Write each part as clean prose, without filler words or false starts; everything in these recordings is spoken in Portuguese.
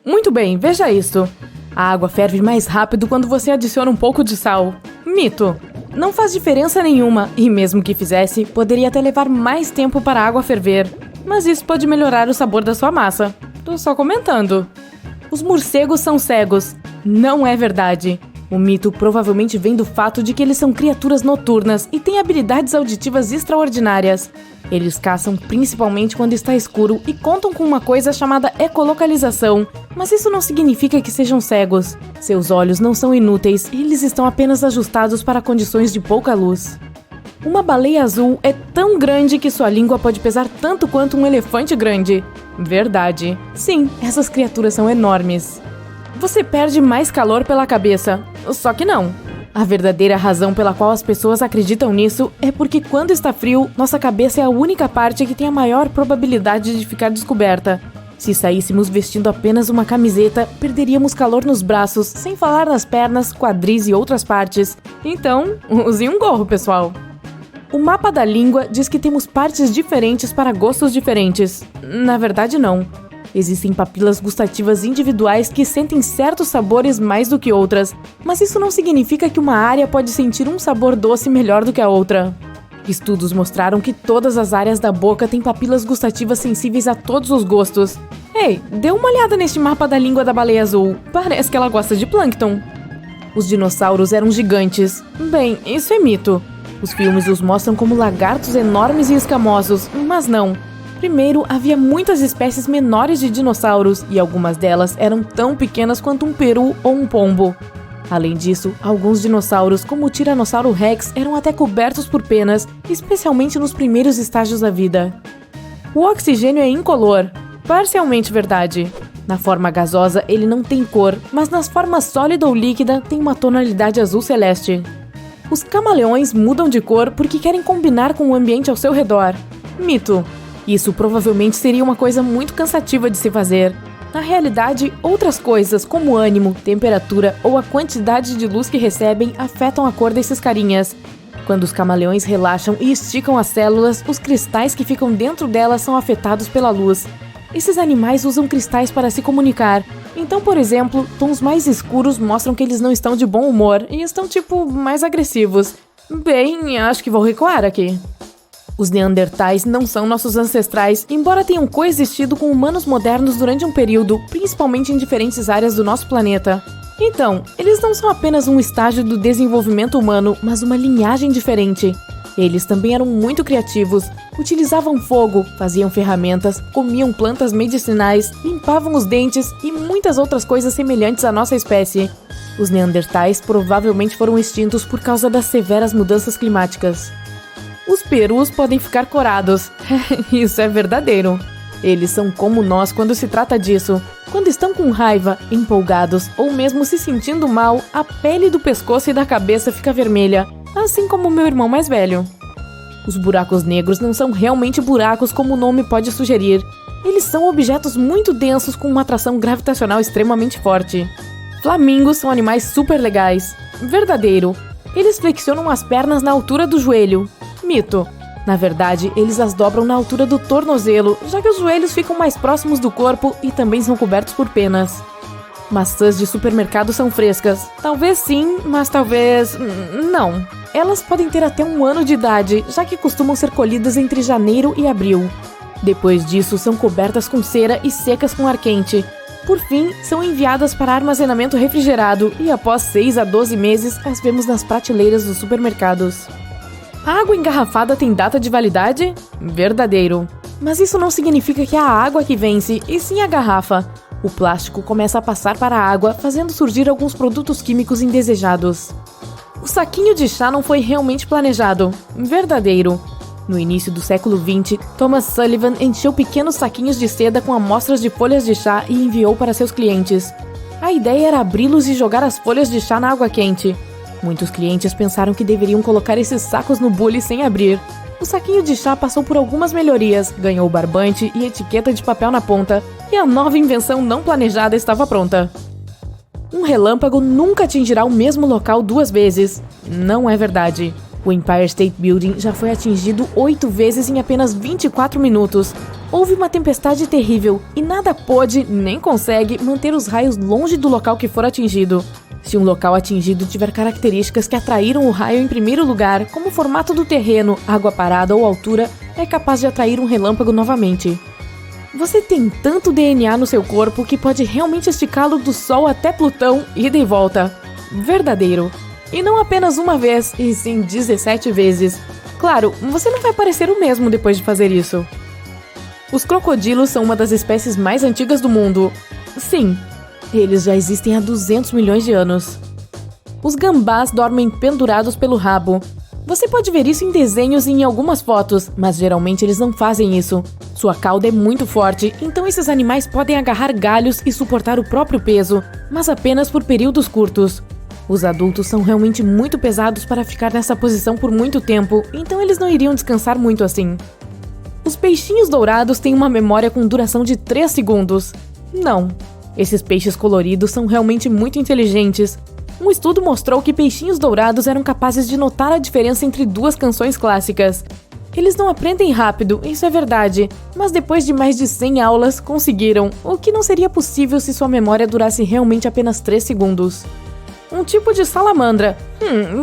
Muito bem, veja isso. A água ferve mais rápido quando você adiciona um pouco de sal. Mito. Não faz diferença nenhuma, e mesmo que fizesse, poderia até levar mais tempo para a água ferver. Mas isso pode melhorar o sabor da sua massa. Tô só comentando. Os morcegos são cegos. Não é verdade. O mito provavelmente vem do fato de que eles são criaturas noturnas e têm habilidades auditivas extraordinárias. Eles caçam principalmente quando está escuro e contam com uma coisa chamada ecolocalização, mas isso não significa que sejam cegos. Seus olhos não são inúteis, eles estão apenas ajustados para condições de pouca luz. Uma baleia azul é tão grande que sua língua pode pesar tanto quanto um elefante grande. Verdade. Sim, essas criaturas são enormes. Você perde mais calor pela cabeça, só que não. A verdadeira razão pela qual as pessoas acreditam nisso é porque quando está frio, nossa cabeça é a única parte que tem a maior probabilidade de ficar descoberta. Se saíssemos vestindo apenas uma camiseta, perderíamos calor nos braços, sem falar nas pernas, quadris e outras partes. Então, use um gorro, pessoal. O mapa da língua diz que temos partes diferentes para gostos diferentes. Na verdade, não. Existem papilas gustativas individuais que sentem certos sabores mais do que outras, mas isso não significa que uma área pode sentir um sabor doce melhor do que a outra. Estudos mostraram que todas as áreas da boca têm papilas gustativas sensíveis a todos os gostos. Ei, dê uma olhada neste mapa da língua da baleia azul. Parece que ela gosta de plâncton. Os dinossauros eram gigantes. Bem, isso é mito. Os filmes os mostram como lagartos enormes e escamosos, mas não. Primeiro, havia muitas espécies menores de dinossauros, e algumas delas eram tão pequenas quanto um peru ou um pombo. Além disso, alguns dinossauros, como o Tiranossauro Rex, eram até cobertos por penas, especialmente nos primeiros estágios da vida. O oxigênio é incolor. Parcialmente verdade. Na forma gasosa, ele não tem cor, mas nas formas sólida ou líquida, tem uma tonalidade azul celeste. Os camaleões mudam de cor porque querem combinar com o ambiente ao seu redor. Mito. Isso provavelmente seria uma coisa muito cansativa de se fazer. Na realidade, outras coisas, como ânimo, temperatura ou a quantidade de luz que recebem, afetam a cor desses carinhas. Quando os camaleões relaxam e esticam as células, os cristais que ficam dentro delas são afetados pela luz. Esses animais usam cristais para se comunicar. Então, por exemplo, tons mais escuros mostram que eles não estão de bom humor e estão, mais agressivos. Bem, acho que vou recuar aqui. Os neandertais não são nossos ancestrais, embora tenham coexistido com humanos modernos durante um período, principalmente em diferentes áreas do nosso planeta. Então, eles não são apenas um estágio do desenvolvimento humano, mas uma linhagem diferente. Eles também eram muito criativos, utilizavam fogo, faziam ferramentas, comiam plantas medicinais, limpavam os dentes e muitas outras coisas semelhantes à nossa espécie. Os neandertais provavelmente foram extintos por causa das severas mudanças climáticas. Os perus podem ficar corados. Isso é verdadeiro. Eles são como nós quando se trata disso. Quando estão com raiva, empolgados ou mesmo se sentindo mal, a pele do pescoço e da cabeça fica vermelha, assim como meu irmão mais velho. Os buracos negros não são realmente buracos como o nome pode sugerir. Eles são objetos muito densos com uma atração gravitacional extremamente forte. Flamingos são animais super legais. Verdadeiro. Eles flexionam as pernas na altura do joelho. Mito. Na verdade, eles as dobram na altura do tornozelo, já que os joelhos ficam mais próximos do corpo e também são cobertos por penas. Maçãs de supermercado são frescas. Talvez sim, mas talvez não. Elas podem ter até 1 ano de idade, já que costumam ser colhidas entre janeiro e abril. Depois disso, são cobertas com cera e secas com ar quente. Por fim, são enviadas para armazenamento refrigerado e após 6 a 12 meses, as vemos nas prateleiras dos supermercados. A água engarrafada tem data de validade? Verdadeiro. Mas isso não significa que é a água que vence, e sim a garrafa. O plástico começa a passar para a água, fazendo surgir alguns produtos químicos indesejados. O saquinho de chá não foi realmente planejado. Verdadeiro. No início do século XX, Thomas Sullivan encheu pequenos saquinhos de seda com amostras de folhas de chá e enviou para seus clientes. A ideia era abri-los e jogar as folhas de chá na água quente. Muitos clientes pensaram que deveriam colocar esses sacos no bule sem abrir. O saquinho de chá passou por algumas melhorias, ganhou barbante e etiqueta de papel na ponta, e a nova invenção não planejada estava pronta. Um relâmpago nunca atingirá o mesmo local 2 vezes. Não é verdade. O Empire State Building já foi atingido 8 vezes em apenas 24 minutos. Houve uma tempestade terrível e nada pôde, nem consegue, manter os raios longe do local que for atingido. Se um local atingido tiver características que atraíram o raio em primeiro lugar, como o formato do terreno, água parada ou altura, é capaz de atrair um relâmpago novamente. Você tem tanto DNA no seu corpo que pode realmente esticá-lo do Sol até Plutão, ida e volta. Verdadeiro. E não apenas uma vez, e sim 17 vezes. Claro, você não vai parecer o mesmo depois de fazer isso. Os crocodilos são uma das espécies mais antigas do mundo. Sim, eles já existem há 200 milhões de anos. Os gambás dormem pendurados pelo rabo. Você pode ver isso em desenhos e em algumas fotos, mas geralmente eles não fazem isso. Sua cauda é muito forte, então esses animais podem agarrar galhos e suportar o próprio peso, mas apenas por períodos curtos. Os adultos são realmente muito pesados para ficar nessa posição por muito tempo, então eles não iriam descansar muito assim. Os peixinhos dourados têm uma memória com duração de 3 segundos. Não. Esses peixes coloridos são realmente muito inteligentes. Um estudo mostrou que peixinhos dourados eram capazes de notar a diferença entre duas canções clássicas. Eles não aprendem rápido, isso é verdade, mas depois de mais de 100 aulas, conseguiram, o que não seria possível se sua memória durasse realmente apenas 3 segundos. Um tipo de salamandra.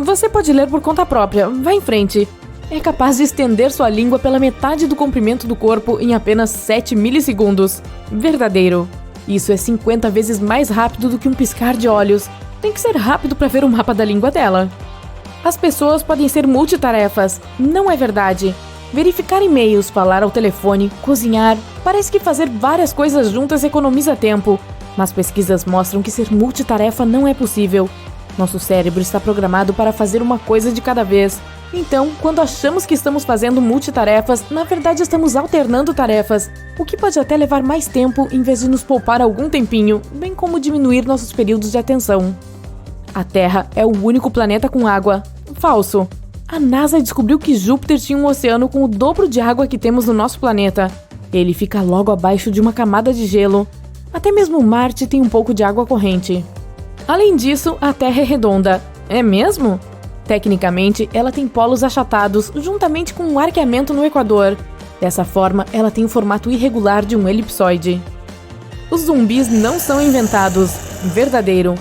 Você pode ler por conta própria, vá em frente. É capaz de estender sua língua pela metade do comprimento do corpo em apenas 7 milissegundos. Verdadeiro. Isso é 50 vezes mais rápido do que um piscar de olhos. Tem que ser rápido para ver o mapa da língua dela. As pessoas podem ser multitarefas. Não é verdade. Verificar e-mails, falar ao telefone, cozinhar. Parece que fazer várias coisas juntas economiza tempo. Mas pesquisas mostram que ser multitarefa não é possível. Nosso cérebro está programado para fazer uma coisa de cada vez. Então, quando achamos que estamos fazendo multitarefas, na verdade estamos alternando tarefas, o que pode até levar mais tempo em vez de nos poupar algum tempinho, bem como diminuir nossos períodos de atenção. A Terra é o único planeta com água. Falso. A NASA descobriu que Júpiter tinha um oceano com o dobro de água que temos no nosso planeta. Ele fica logo abaixo de uma camada de gelo. Até mesmo Marte tem um pouco de água corrente. Além disso, a Terra é redonda. É mesmo? Tecnicamente, ela tem polos achatados, juntamente com um arqueamento no Equador. Dessa forma, ela tem o formato irregular de um elipsoide. Os zumbis não são inventados. Verdadeiro.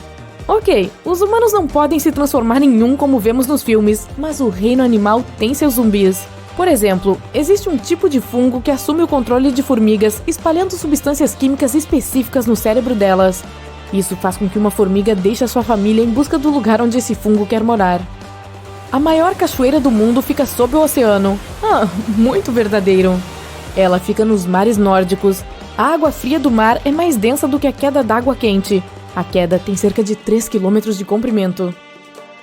Ok, os humanos não podem se transformar em um como vemos nos filmes, mas o reino animal tem seus zumbis. Por exemplo, existe um tipo de fungo que assume o controle de formigas, espalhando substâncias químicas específicas no cérebro delas. Isso faz com que uma formiga deixe a sua família em busca do lugar onde esse fungo quer morar. A maior cachoeira do mundo fica sob o oceano. Muito verdadeiro. Ela fica nos mares nórdicos. A água fria do mar é mais densa do que a queda d'água quente. A queda tem cerca de 3 km de comprimento.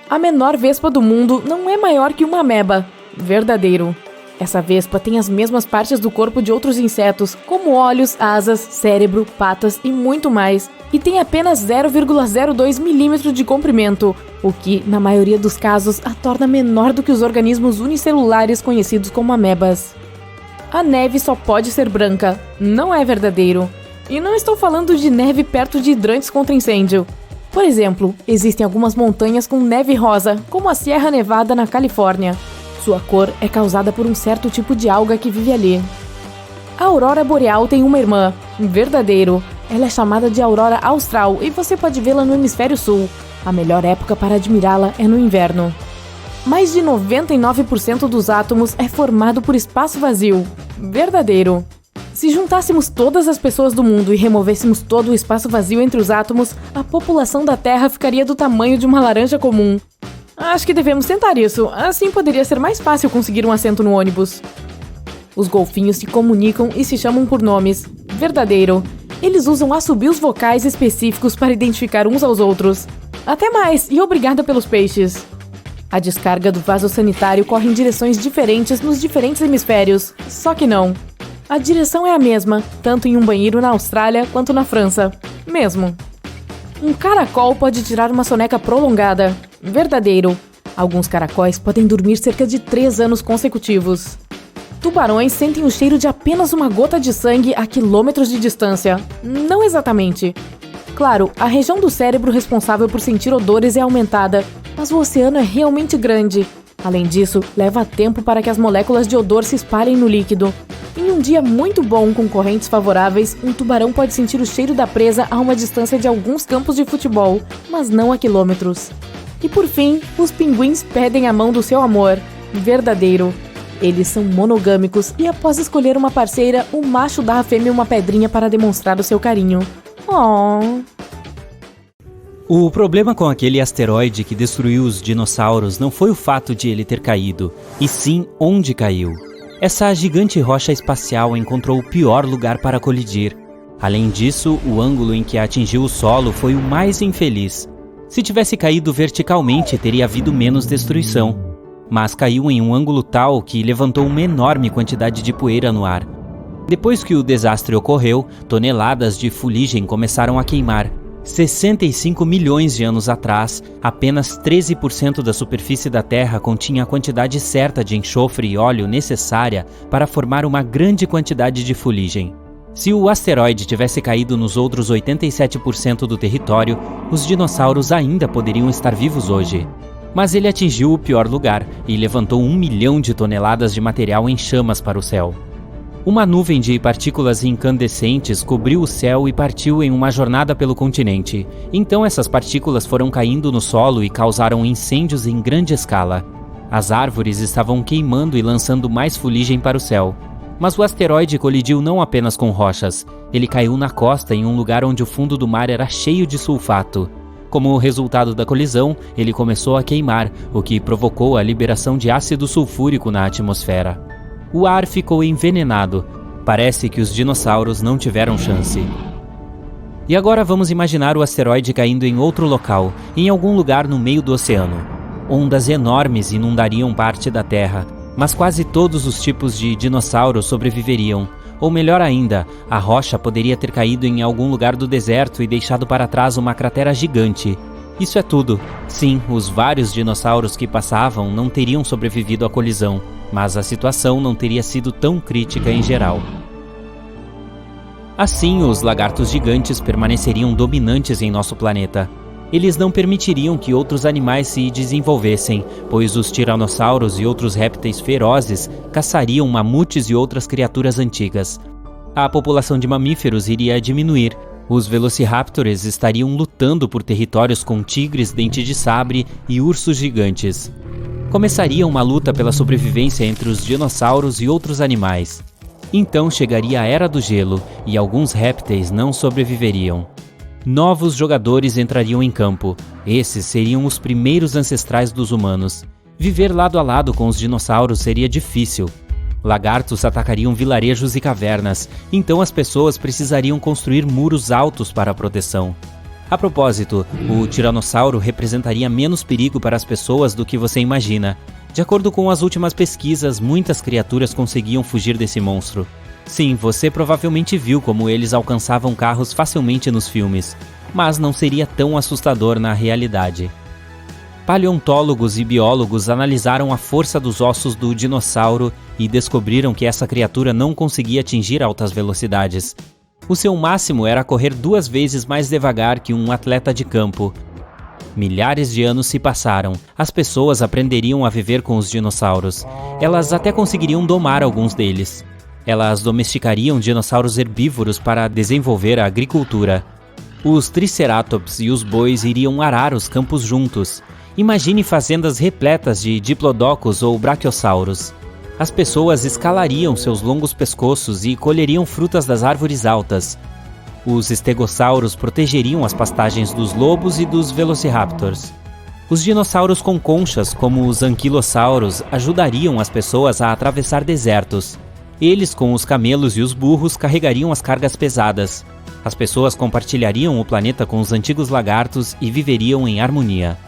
A menor vespa do mundo não é maior que uma ameba. Verdadeiro. Essa vespa tem as mesmas partes do corpo de outros insetos, como olhos, asas, cérebro, patas e muito mais, e tem apenas 0,02 milímetro de comprimento, o que, na maioria dos casos, a torna menor do que os organismos unicelulares conhecidos como amebas. A neve só pode ser branca. Não é verdadeiro. E não estou falando de neve perto de hidrantes contra incêndio. Por exemplo, existem algumas montanhas com neve rosa, como a Sierra Nevada na Califórnia. Sua cor é causada por um certo tipo de alga que vive ali. A aurora boreal tem uma irmã. Verdadeiro. Ela é chamada de aurora austral e você pode vê-la no hemisfério sul. A melhor época para admirá-la é no inverno. Mais de 99% dos átomos é formado por espaço vazio. Verdadeiro. Se juntássemos todas as pessoas do mundo e removêssemos todo o espaço vazio entre os átomos, a população da Terra ficaria do tamanho de uma laranja comum. Acho que devemos tentar isso, assim poderia ser mais fácil conseguir um assento no ônibus. Os golfinhos se comunicam e se chamam por nomes. Verdadeiro. Eles usam assobios vocais específicos para identificar uns aos outros. Até mais, e obrigada pelos peixes. A descarga do vaso sanitário corre em direções diferentes nos diferentes hemisférios, só que não. A direção é a mesma, tanto em um banheiro na Austrália quanto na França. Mesmo. Um caracol pode tirar uma soneca prolongada. Verdadeiro. Alguns caracóis podem dormir cerca de 3 anos consecutivos. Tubarões sentem o cheiro de apenas uma gota de sangue a quilômetros de distância. Não exatamente. Claro, a região do cérebro responsável por sentir odores é aumentada, mas o oceano é realmente grande. Além disso, leva tempo para que as moléculas de odor se espalhem no líquido. Em um dia muito bom com correntes favoráveis, um tubarão pode sentir o cheiro da presa a uma distância de alguns campos de futebol, mas não a quilômetros. E por fim, os pinguins pedem a mão do seu amor, verdadeiro. Eles são monogâmicos e após escolher uma parceira, o macho dá à fêmea uma pedrinha para demonstrar o seu carinho. Oh. O problema com aquele asteroide que destruiu os dinossauros não foi o fato de ele ter caído, e sim onde caiu. Essa gigante rocha espacial encontrou o pior lugar para colidir. Além disso, o ângulo em que atingiu o solo foi o mais infeliz. Se tivesse caído verticalmente, teria havido menos destruição. Mas caiu em um ângulo tal que levantou uma enorme quantidade de poeira no ar. Depois que o desastre ocorreu, toneladas de fuligem começaram a queimar. 65 milhões de anos atrás, apenas 13% da superfície da Terra continha a quantidade certa de enxofre e óleo necessária para formar uma grande quantidade de fuligem. Se o asteroide tivesse caído nos outros 87% do território, os dinossauros ainda poderiam estar vivos hoje. Mas ele atingiu o pior lugar e levantou 1 milhão de toneladas de material em chamas para o céu. Uma nuvem de partículas incandescentes cobriu o céu e partiu em uma jornada pelo continente. Então essas partículas foram caindo no solo e causaram incêndios em grande escala. As árvores estavam queimando e lançando mais fuligem para o céu. Mas o asteroide colidiu não apenas com rochas. Ele caiu na costa em um lugar onde o fundo do mar era cheio de sulfato. Como resultado da colisão, ele começou a queimar, o que provocou a liberação de ácido sulfúrico na atmosfera. O ar ficou envenenado. Parece que os dinossauros não tiveram chance. E agora vamos imaginar o asteroide caindo em outro local, em algum lugar no meio do oceano. Ondas enormes inundariam parte da Terra, mas quase todos os tipos de dinossauros sobreviveriam. Ou melhor ainda, a rocha poderia ter caído em algum lugar do deserto e deixado para trás uma cratera gigante. Isso é tudo. Sim, os vários dinossauros que passavam não teriam sobrevivido à colisão, mas a situação não teria sido tão crítica em geral. Assim, os lagartos gigantes permaneceriam dominantes em nosso planeta. Eles não permitiriam que outros animais se desenvolvessem, pois os tiranossauros e outros répteis ferozes caçariam mamutes e outras criaturas antigas. A população de mamíferos iria diminuir. Os velociraptors estariam lutando por territórios com tigres, dente de sabre e ursos gigantes. Começaria uma luta pela sobrevivência entre os dinossauros e outros animais. Então chegaria a Era do Gelo e alguns répteis não sobreviveriam. Novos jogadores entrariam em campo. Esses seriam os primeiros ancestrais dos humanos. Viver lado a lado com os dinossauros seria difícil. Lagartos atacariam vilarejos e cavernas, então as pessoas precisariam construir muros altos para a proteção. A propósito, o tiranossauro representaria menos perigo para as pessoas do que você imagina. De acordo com as últimas pesquisas, muitas criaturas conseguiam fugir desse monstro. Sim, você provavelmente viu como eles alcançavam carros facilmente nos filmes, mas não seria tão assustador na realidade. Paleontólogos e biólogos analisaram a força dos ossos do dinossauro e descobriram que essa criatura não conseguia atingir altas velocidades. O seu máximo era correr 2 vezes mais devagar que um atleta de campo. Milhares de anos se passaram. As pessoas aprenderiam a viver com os dinossauros. Elas até conseguiriam domar alguns deles. Elas domesticariam dinossauros herbívoros para desenvolver a agricultura. Os triceratops e os bois iriam arar os campos juntos. Imagine fazendas repletas de diplodocos ou braquiosauros. As pessoas escalariam seus longos pescoços e colheriam frutas das árvores altas. Os estegossauros protegeriam as pastagens dos lobos e dos velociraptors. Os dinossauros com conchas, como os anquilossauros, ajudariam as pessoas a atravessar desertos. Eles, com os camelos e os burros, carregariam as cargas pesadas. As pessoas compartilhariam o planeta com os antigos lagartos e viveriam em harmonia.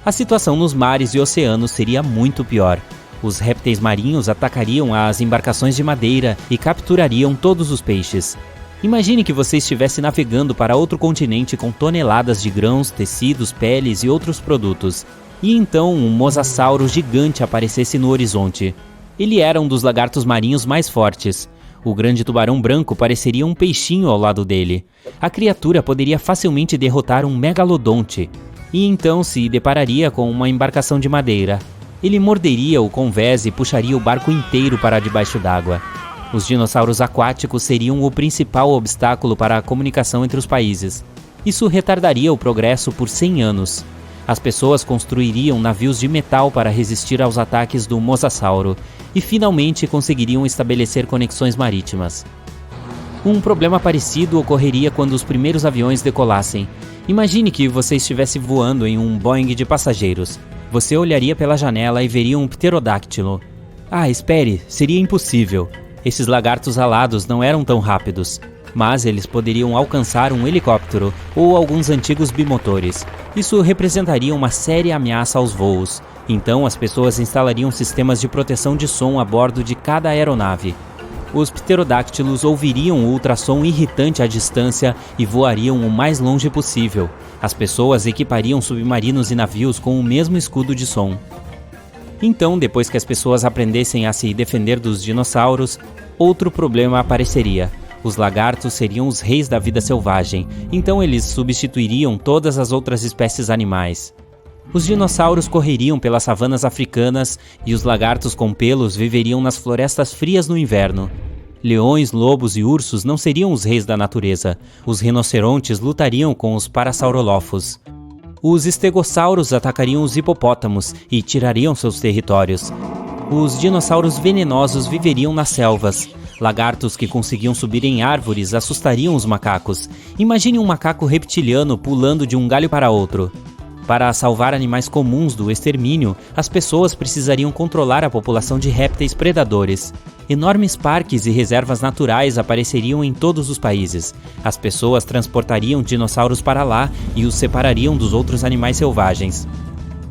A situação nos mares e oceanos seria muito pior. Os répteis marinhos atacariam as embarcações de madeira e capturariam todos os peixes. Imagine que você estivesse navegando para outro continente com toneladas de grãos, tecidos, peles e outros produtos. E então um mosasauro gigante aparecesse no horizonte. Ele era um dos lagartos marinhos mais fortes. O grande tubarão branco pareceria um peixinho ao lado dele. A criatura poderia facilmente derrotar um megalodonte. E então se depararia com uma embarcação de madeira. Ele morderia o convés e puxaria o barco inteiro para debaixo d'água. Os dinossauros aquáticos seriam o principal obstáculo para a comunicação entre os países. Isso retardaria o progresso por 100 anos. As pessoas construiriam navios de metal para resistir aos ataques do Mosasauro e finalmente conseguiriam estabelecer conexões marítimas. Um problema parecido ocorreria quando os primeiros aviões decolassem. Imagine que você estivesse voando em um Boeing de passageiros. Você olharia pela janela e veria um pterodáctilo. Ah, espere, seria impossível. Esses lagartos alados não eram tão rápidos, mas eles poderiam alcançar um helicóptero ou alguns antigos bimotores. Isso representaria uma séria ameaça aos voos. Então as pessoas instalariam sistemas de proteção de som a bordo de cada aeronave. Os pterodáctilos ouviriam o ultrassom irritante à distância e voariam o mais longe possível. As pessoas equipariam submarinos e navios com o mesmo escudo de som. Então, depois que as pessoas aprendessem a se defender dos dinossauros, outro problema apareceria. Os lagartos seriam os reis da vida selvagem, então eles substituiriam todas as outras espécies animais. Os dinossauros correriam pelas savanas africanas e os lagartos com pelos viveriam nas florestas frias no inverno. Leões, lobos e ursos não seriam os reis da natureza. Os rinocerontes lutariam com os parasaurolófos. Os estegossauros atacariam os hipopótamos e tirariam seus territórios. Os dinossauros venenosos viveriam nas selvas. Lagartos que conseguiam subir em árvores assustariam os macacos. Imagine um macaco reptiliano pulando de um galho para outro. Para salvar animais comuns do extermínio, as pessoas precisariam controlar a população de répteis predadores. Enormes parques e reservas naturais apareceriam em todos os países. As pessoas transportariam dinossauros para lá e os separariam dos outros animais selvagens.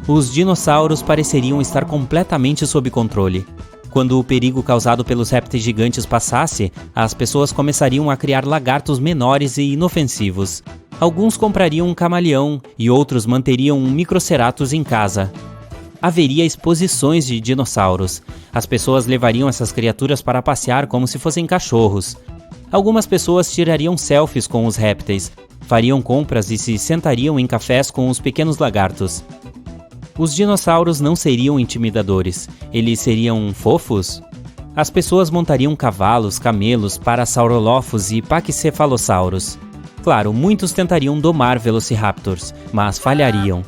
Os dinossauros pareceriam estar completamente sob controle. Quando o perigo causado pelos répteis gigantes passasse, as pessoas começariam a criar lagartos menores e inofensivos. Alguns comprariam um camaleão e outros manteriam um microceratus em casa. Haveria exposições de dinossauros. As pessoas levariam essas criaturas para passear como se fossem cachorros. Algumas pessoas tirariam selfies com os répteis, fariam compras e se sentariam em cafés com os pequenos lagartos. Os dinossauros não seriam intimidadores, eles seriam fofos? As pessoas montariam cavalos, camelos, parasaurolófos e paquicefalossauros. Claro, muitos tentariam domar velociraptors, mas falhariam.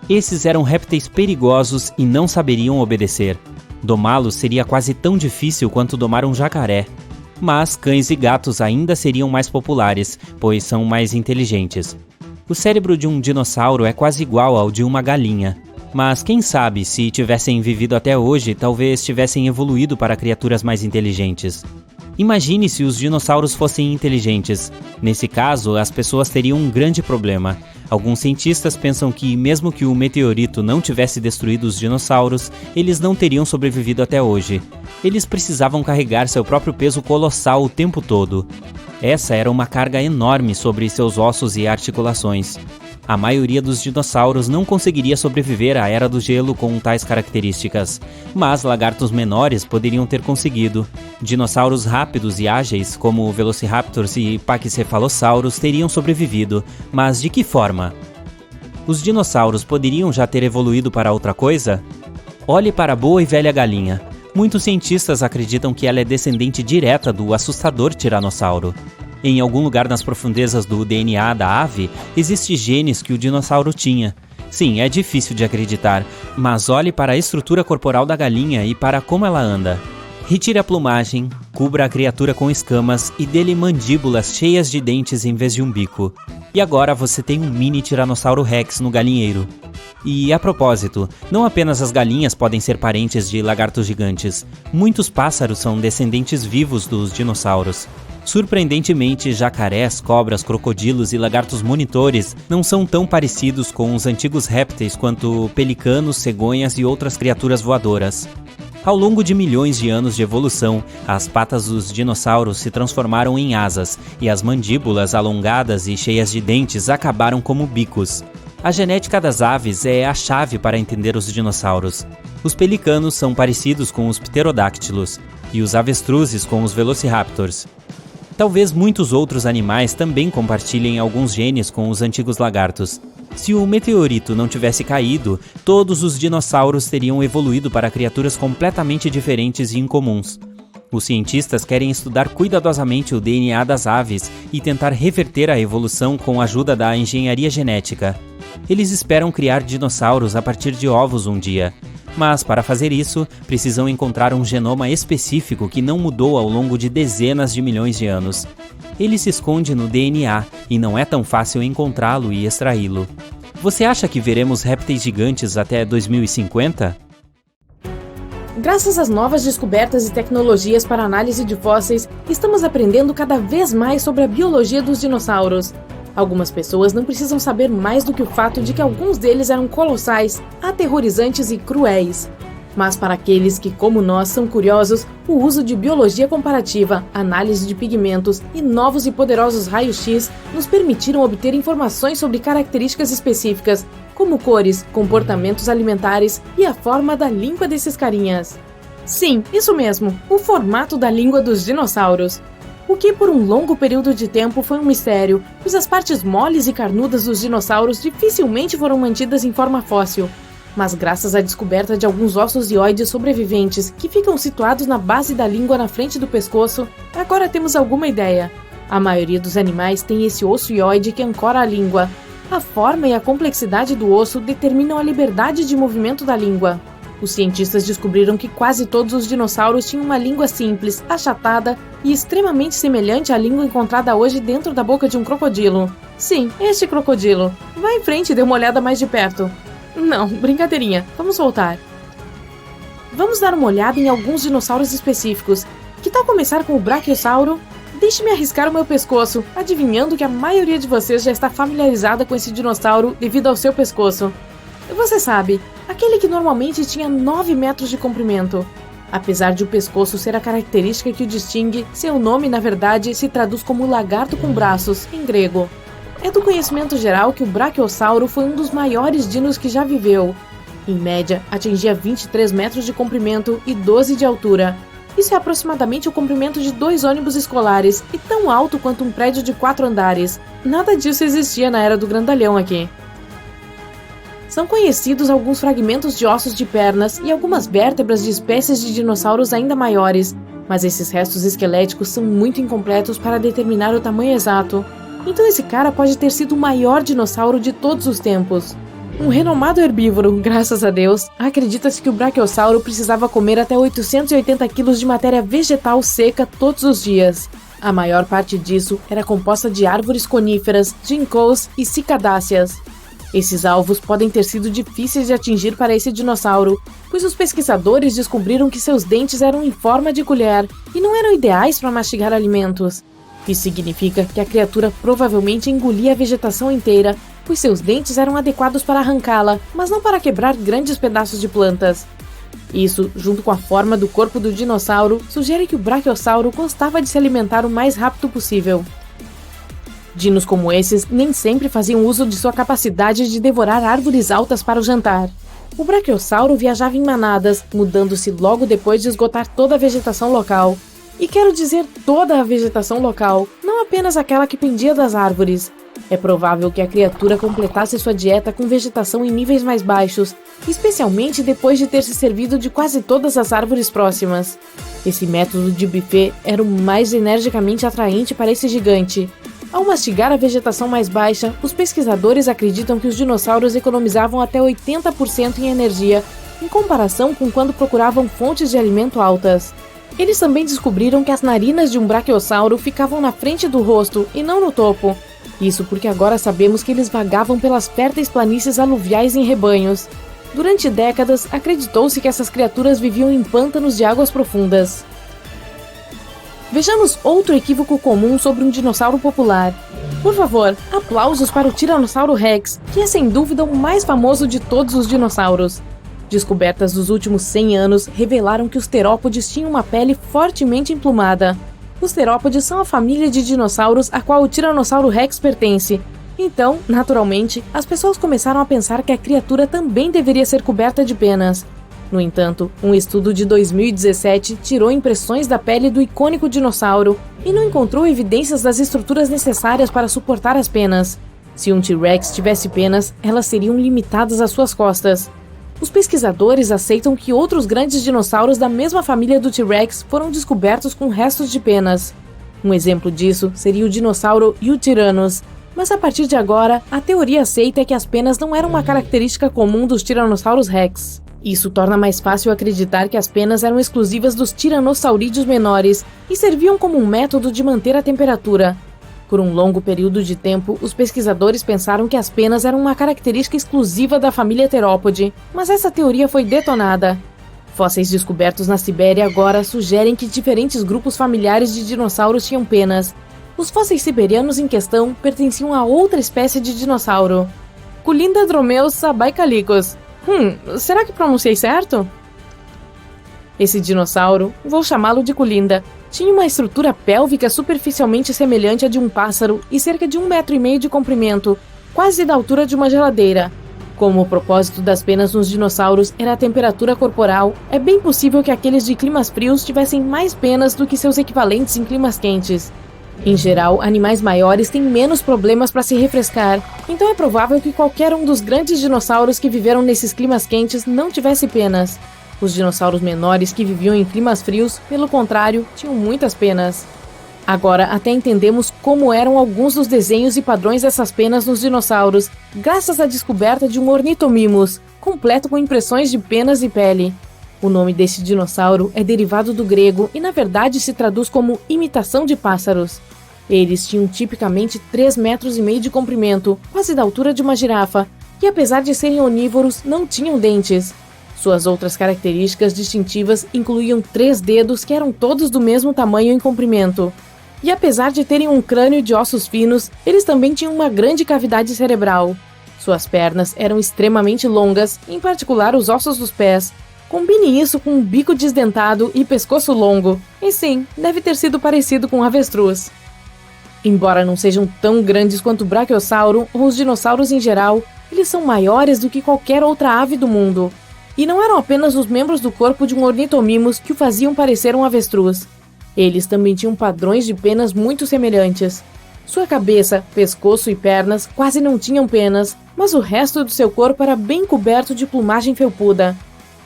Esses eram répteis perigosos e não saberiam obedecer. Domá-los seria quase tão difícil quanto domar um jacaré. Mas cães e gatos ainda seriam mais populares, pois são mais inteligentes. O cérebro de um dinossauro é quase igual ao de uma galinha. Mas quem sabe, se tivessem vivido até hoje, talvez tivessem evoluído para criaturas mais inteligentes. Imagine se os dinossauros fossem inteligentes. Nesse caso, as pessoas teriam um grande problema. Alguns cientistas pensam que, mesmo que o meteorito não tivesse destruído os dinossauros, eles não teriam sobrevivido até hoje. Eles precisavam carregar seu próprio peso colossal o tempo todo. Essa era uma carga enorme sobre seus ossos e articulações. A maioria dos dinossauros não conseguiria sobreviver à Era do Gelo com tais características, mas lagartos menores poderiam ter conseguido. Dinossauros rápidos e ágeis, como velociraptors e paquicefalossauros, teriam sobrevivido, mas de que forma? Os dinossauros poderiam já ter evoluído para outra coisa? Olhe para a boa e velha galinha. Muitos cientistas acreditam que ela é descendente direta do assustador tiranossauro. Em algum lugar nas profundezas do DNA da ave, existem genes que o dinossauro tinha. Sim, é difícil de acreditar, mas olhe para a estrutura corporal da galinha e para como ela anda. Retire a plumagem, cubra a criatura com escamas e dê-lhe mandíbulas cheias de dentes em vez de um bico. E agora você tem um mini Tiranossauro Rex no galinheiro. E a propósito, não apenas as galinhas podem ser parentes de lagartos gigantes, muitos pássaros são descendentes vivos dos dinossauros. Surpreendentemente, jacarés, cobras, crocodilos e lagartos monitores não são tão parecidos com os antigos répteis quanto pelicanos, cegonhas e outras criaturas voadoras. Ao longo de milhões de anos de evolução, as patas dos dinossauros se transformaram em asas e as mandíbulas alongadas e cheias de dentes acabaram como bicos. A genética das aves é a chave para entender os dinossauros. Os pelicanos são parecidos com os pterodáctilos e os avestruzes com os velociraptors. Talvez muitos outros animais também compartilhem alguns genes com os antigos lagartos. Se o meteorito não tivesse caído, todos os dinossauros teriam evoluído para criaturas completamente diferentes e incomuns. Os cientistas querem estudar cuidadosamente o DNA das aves e tentar reverter a evolução com a ajuda da engenharia genética. Eles esperam criar dinossauros a partir de ovos um dia. Mas, para fazer isso, precisam encontrar um genoma específico que não mudou ao longo de dezenas de milhões de anos. Ele se esconde no DNA e não é tão fácil encontrá-lo e extraí-lo. Você acha que veremos répteis gigantes até 2050? Graças às novas descobertas e tecnologias para análise de fósseis, estamos aprendendo cada vez mais sobre a biologia dos dinossauros. Algumas pessoas não precisam saber mais do que o fato de que alguns deles eram colossais, aterrorizantes e cruéis. Mas para aqueles que, como nós, são curiosos, o uso de biologia comparativa, análise de pigmentos e novos e poderosos raios-x nos permitiram obter informações sobre características específicas, como cores, comportamentos alimentares e a forma da língua desses carinhas. Sim, isso mesmo, o formato da língua dos dinossauros. O que por um longo período de tempo foi um mistério, pois as partes moles e carnudas dos dinossauros dificilmente foram mantidas em forma fóssil. Mas graças à descoberta de alguns ossos zioides sobreviventes que ficam situados na base da língua na frente do pescoço, agora temos alguma ideia. A maioria dos animais tem esse osso zioide que ancora a língua. A forma e a complexidade do osso determinam a liberdade de movimento da língua. Os cientistas descobriram que quase todos os dinossauros tinham uma língua simples, achatada e extremamente semelhante à língua encontrada hoje dentro da boca de um crocodilo. Sim, este crocodilo. Vá em frente e dê uma olhada mais de perto. Não, brincadeirinha, vamos voltar. Vamos dar uma olhada em alguns dinossauros específicos. Que tal começar com o Brachiosauro? Deixe-me arriscar o meu pescoço, adivinhando que a maioria de vocês já está familiarizada com esse dinossauro devido ao seu pescoço. Você sabe, aquele que normalmente tinha 9 metros de comprimento. Apesar de o pescoço ser a característica que o distingue, seu nome, na verdade, se traduz como lagarto com braços, em grego. É do conhecimento geral que o Brachiosauro foi um dos maiores dinos que já viveu. Em média, atingia 23 metros de comprimento e 12 de altura. Isso é aproximadamente o comprimento de 2 ônibus escolares e tão alto quanto um prédio de 4 andares. Nada disso existia na era do grandalhão aqui. São conhecidos alguns fragmentos de ossos de pernas e algumas vértebras de espécies de dinossauros ainda maiores, mas esses restos esqueléticos são muito incompletos para determinar o tamanho exato. Então esse cara pode ter sido o maior dinossauro de todos os tempos. Um renomado herbívoro, graças a Deus, acredita-se que o Brachiosauro precisava comer até 880 kg de matéria vegetal seca todos os dias. A maior parte disso era composta de árvores coníferas, ginkgos e cicadáceas. Esses alvos podem ter sido difíceis de atingir para esse dinossauro, pois os pesquisadores descobriram que seus dentes eram em forma de colher e não eram ideais para mastigar alimentos. Isso significa que a criatura provavelmente engolia a vegetação inteira, pois seus dentes eram adequados para arrancá-la, mas não para quebrar grandes pedaços de plantas. Isso, junto com a forma do corpo do dinossauro, sugere que o Brachiosauro gostava de se alimentar o mais rápido possível. Dinos como esses nem sempre faziam uso de sua capacidade de devorar árvores altas para o jantar. O Brachiosauro viajava em manadas, mudando-se logo depois de esgotar toda a vegetação local. E quero dizer toda a vegetação local, não apenas aquela que pendia das árvores. É provável que a criatura completasse sua dieta com vegetação em níveis mais baixos, especialmente depois de ter se servido de quase todas as árvores próximas. Esse método de buffet era o mais energicamente atraente para esse gigante. Ao mastigar a vegetação mais baixa, os pesquisadores acreditam que os dinossauros economizavam até 80% em energia, em comparação com quando procuravam fontes de alimento altas. Eles também descobriram que as narinas de um brachiosauro ficavam na frente do rosto e não no topo. Isso porque agora sabemos que eles vagavam pelas férteis planícies aluviais em rebanhos. Durante décadas, acreditou-se que essas criaturas viviam em pântanos de águas profundas. Vejamos outro equívoco comum sobre um dinossauro popular. Por favor, aplausos para o Tiranossauro Rex, que é sem dúvida o mais famoso de todos os dinossauros. Descobertas dos últimos 100 anos revelaram que os terópodes tinham uma pele fortemente emplumada. Os terópodes são a família de dinossauros a qual o Tiranossauro Rex pertence. Então, naturalmente, as pessoas começaram a pensar que a criatura também deveria ser coberta de penas. No entanto, um estudo de 2017 tirou impressões da pele do icônico dinossauro e não encontrou evidências das estruturas necessárias para suportar as penas. Se um T-Rex tivesse penas, elas seriam limitadas às suas costas. Os pesquisadores aceitam que outros grandes dinossauros da mesma família do T-Rex foram descobertos com restos de penas. Um exemplo disso seria o dinossauro Yutyrannus, mas a partir de agora, a teoria aceita que as penas não eram uma característica comum dos Tiranossauros Rex. Isso torna mais fácil acreditar que as penas eram exclusivas dos tiranossaurídeos menores e serviam como um método de manter a temperatura. Por um longo período de tempo, os pesquisadores pensaram que as penas eram uma característica exclusiva da família Theropode, mas essa teoria foi detonada. Fósseis descobertos na Sibéria agora sugerem que diferentes grupos familiares de dinossauros tinham penas. Os fósseis siberianos em questão pertenciam a outra espécie de dinossauro, Culindrodromeus sabaikalicus. Será que pronunciei certo? Esse dinossauro, vou chamá-lo de Culinda, tinha uma estrutura pélvica superficialmente semelhante à de um pássaro e cerca de 1,5 metro de comprimento, quase da altura de uma geladeira. Como o propósito das penas nos dinossauros era a temperatura corporal, é bem possível que aqueles de climas frios tivessem mais penas do que seus equivalentes em climas quentes. Em geral, animais maiores têm menos problemas para se refrescar, então é provável que qualquer um dos grandes dinossauros que viveram nesses climas quentes não tivesse penas. Os dinossauros menores que viviam em climas frios, pelo contrário, tinham muitas penas. Agora, até entendemos como eram alguns dos desenhos e padrões dessas penas nos dinossauros, graças à descoberta de um Ornithomimus, completo com impressões de penas e pele. O nome deste dinossauro é derivado do grego e, na verdade, se traduz como imitação de pássaros. Eles tinham tipicamente 3,5 metros de comprimento, quase da altura de uma girafa, e apesar de serem onívoros, não tinham dentes. Suas outras características distintivas incluíam 3 dedos que eram todos do mesmo tamanho em comprimento. E apesar de terem um crânio de ossos finos, eles também tinham uma grande cavidade cerebral. Suas pernas eram extremamente longas, em particular os ossos dos pés. Combine isso com um bico desdentado e pescoço longo. E sim, deve ter sido parecido com um avestruz. Embora não sejam tão grandes quanto o brachiosauro ou os dinossauros em geral, eles são maiores do que qualquer outra ave do mundo. E não eram apenas os membros do corpo de um Ornithomimus que o faziam parecer um avestruz. Eles também tinham padrões de penas muito semelhantes. Sua cabeça, pescoço e pernas quase não tinham penas, mas o resto do seu corpo era bem coberto de plumagem felpuda.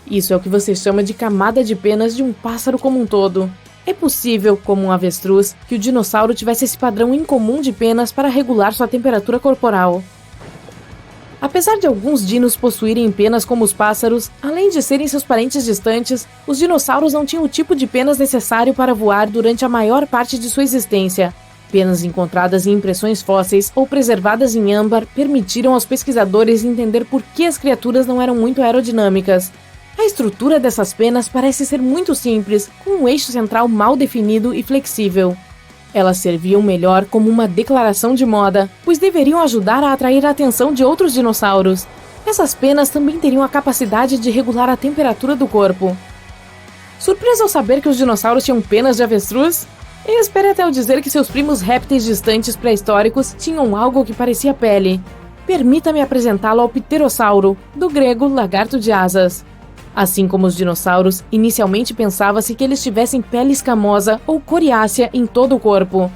Isso é o que você chama de camada de penas de um pássaro como um todo. É possível, como um avestruz, que o dinossauro tivesse esse padrão incomum de penas para regular sua temperatura corporal. Apesar de alguns dinos possuírem penas como os pássaros, além de serem seus parentes distantes, os dinossauros não tinham o tipo de penas necessário para voar durante a maior parte de sua existência. Penas encontradas em impressões fósseis ou preservadas em âmbar permitiram aos pesquisadores entender por que as criaturas não eram muito aerodinâmicas. A estrutura dessas penas parece ser muito simples, com um eixo central mal definido e flexível. Elas serviam melhor como uma declaração de moda, pois deveriam ajudar a atrair a atenção de outros dinossauros. Essas penas também teriam a capacidade de regular a temperatura do corpo. Surpreso ao saber que os dinossauros tinham penas de avestruz? E espere até eu dizer que seus primos répteis distantes pré-históricos tinham algo que parecia pele. Permita-me apresentá-lo ao pterossauro, do grego lagarto de asas. Assim como os dinossauros, inicialmente pensava-se que eles tivessem pele escamosa ou coriácea em todo o corpo.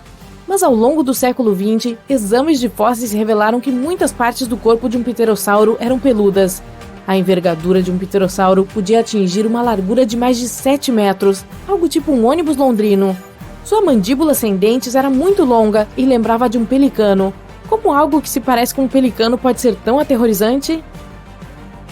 Mas ao longo do século XX, exames de fósseis revelaram que muitas partes do corpo de um pterossauro eram peludas. A envergadura de um pterossauro podia atingir uma largura de mais de 7 metros, algo tipo um ônibus londrino. Sua mandíbula sem dentes era muito longa e lembrava a de um pelicano. Como algo que se parece com um pelicano pode ser tão aterrorizante?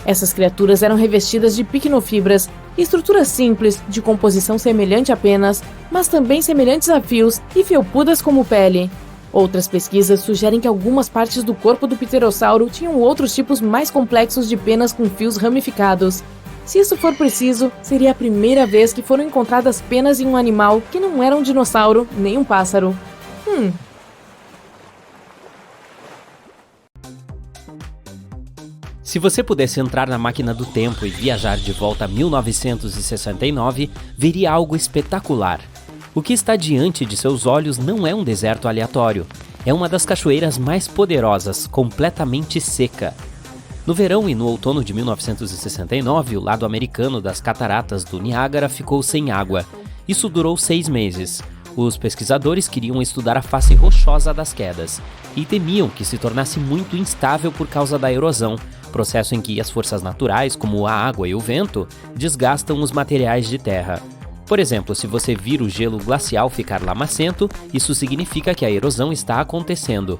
Essas criaturas eram revestidas de picnofibras, estruturas simples, de composição semelhante a penas, mas também semelhantes a fios e felpudas como pele. Outras pesquisas sugerem que algumas partes do corpo do pterossauro tinham outros tipos mais complexos de penas com fios ramificados. Se isso for preciso, seria a primeira vez que foram encontradas penas em um animal que não era um dinossauro nem um pássaro. Se você pudesse entrar na máquina do tempo e viajar de volta a 1969, veria algo espetacular. O que está diante de seus olhos não é um deserto aleatório. É uma das cachoeiras mais poderosas, completamente seca. No verão e no outono de 1969, o lado americano das cataratas do Niágara ficou sem água. Isso durou 6 meses. Os pesquisadores queriam estudar a face rochosa das quedas e temiam que se tornasse muito instável por causa da erosão, processo em que as forças naturais, como a água e o vento, desgastam os materiais de terra. Por exemplo, se você vir o gelo glacial ficar lamacento, isso significa que a erosão está acontecendo.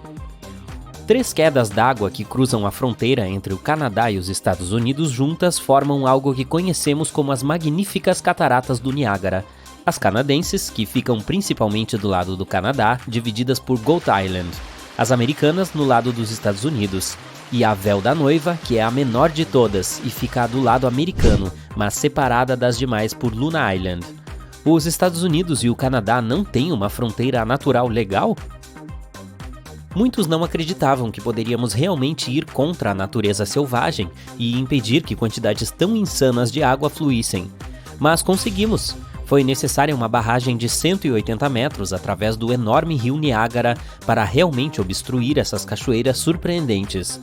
3 quedas d'água que cruzam a fronteira entre o Canadá e os Estados Unidos juntas formam algo que conhecemos como as magníficas cataratas do Niágara. As canadenses, que ficam principalmente do lado do Canadá, divididas por Goat Island. As americanas no lado dos Estados Unidos. E a Véu da Noiva, que é a menor de todas e fica do lado americano, mas separada das demais por Luna Island. Os Estados Unidos e o Canadá não têm uma fronteira natural legal? Muitos não acreditavam que poderíamos realmente ir contra a natureza selvagem e impedir que quantidades tão insanas de água fluíssem. Mas conseguimos. Foi necessária uma barragem de 180 metros através do enorme rio Niágara para realmente obstruir essas cachoeiras surpreendentes.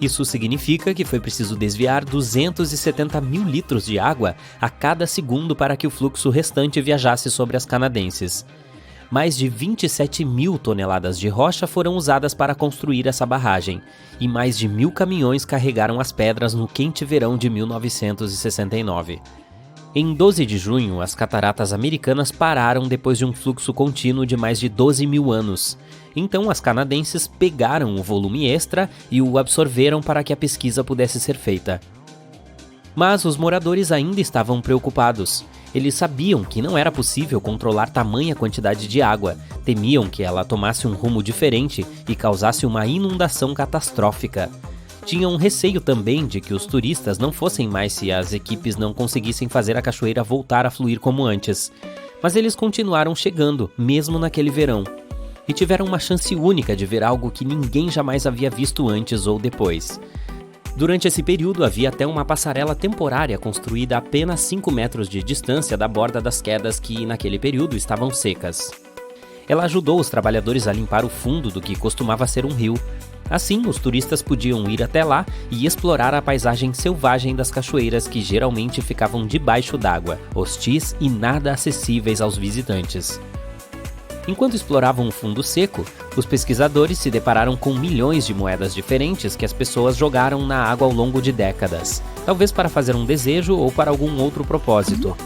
Isso significa que foi preciso desviar 270 mil litros de água a cada segundo para que o fluxo restante viajasse sobre as canadenses. Mais de 27 mil toneladas de rocha foram usadas para construir essa barragem, e mais de 1.000 caminhões carregaram as pedras no quente verão de 1969. Em 12 de junho, as cataratas americanas pararam depois de um fluxo contínuo de mais de 12 mil anos. Então as canadenses pegaram o volume extra e o absorveram para que a pesquisa pudesse ser feita. Mas os moradores ainda estavam preocupados. Eles sabiam que não era possível controlar tamanha quantidade de água, temiam que ela tomasse um rumo diferente e causasse uma inundação catastrófica. Tinham receio também de que os turistas não fossem mais se as equipes não conseguissem fazer a cachoeira voltar a fluir como antes. Mas eles continuaram chegando, mesmo naquele verão. E tiveram uma chance única de ver algo que ninguém jamais havia visto antes ou depois. Durante esse período havia até uma passarela temporária construída a apenas 5 metros de distância da borda das quedas que, naquele período, estavam secas. Ela ajudou os trabalhadores a limpar o fundo do que costumava ser um rio. Assim, os turistas podiam ir até lá e explorar a paisagem selvagem das cachoeiras que geralmente ficavam debaixo d'água, hostis e nada acessíveis aos visitantes. Enquanto exploravam o fundo seco, os pesquisadores se depararam com milhões de moedas diferentes que as pessoas jogaram na água ao longo de décadas, talvez para fazer um desejo ou para algum outro propósito.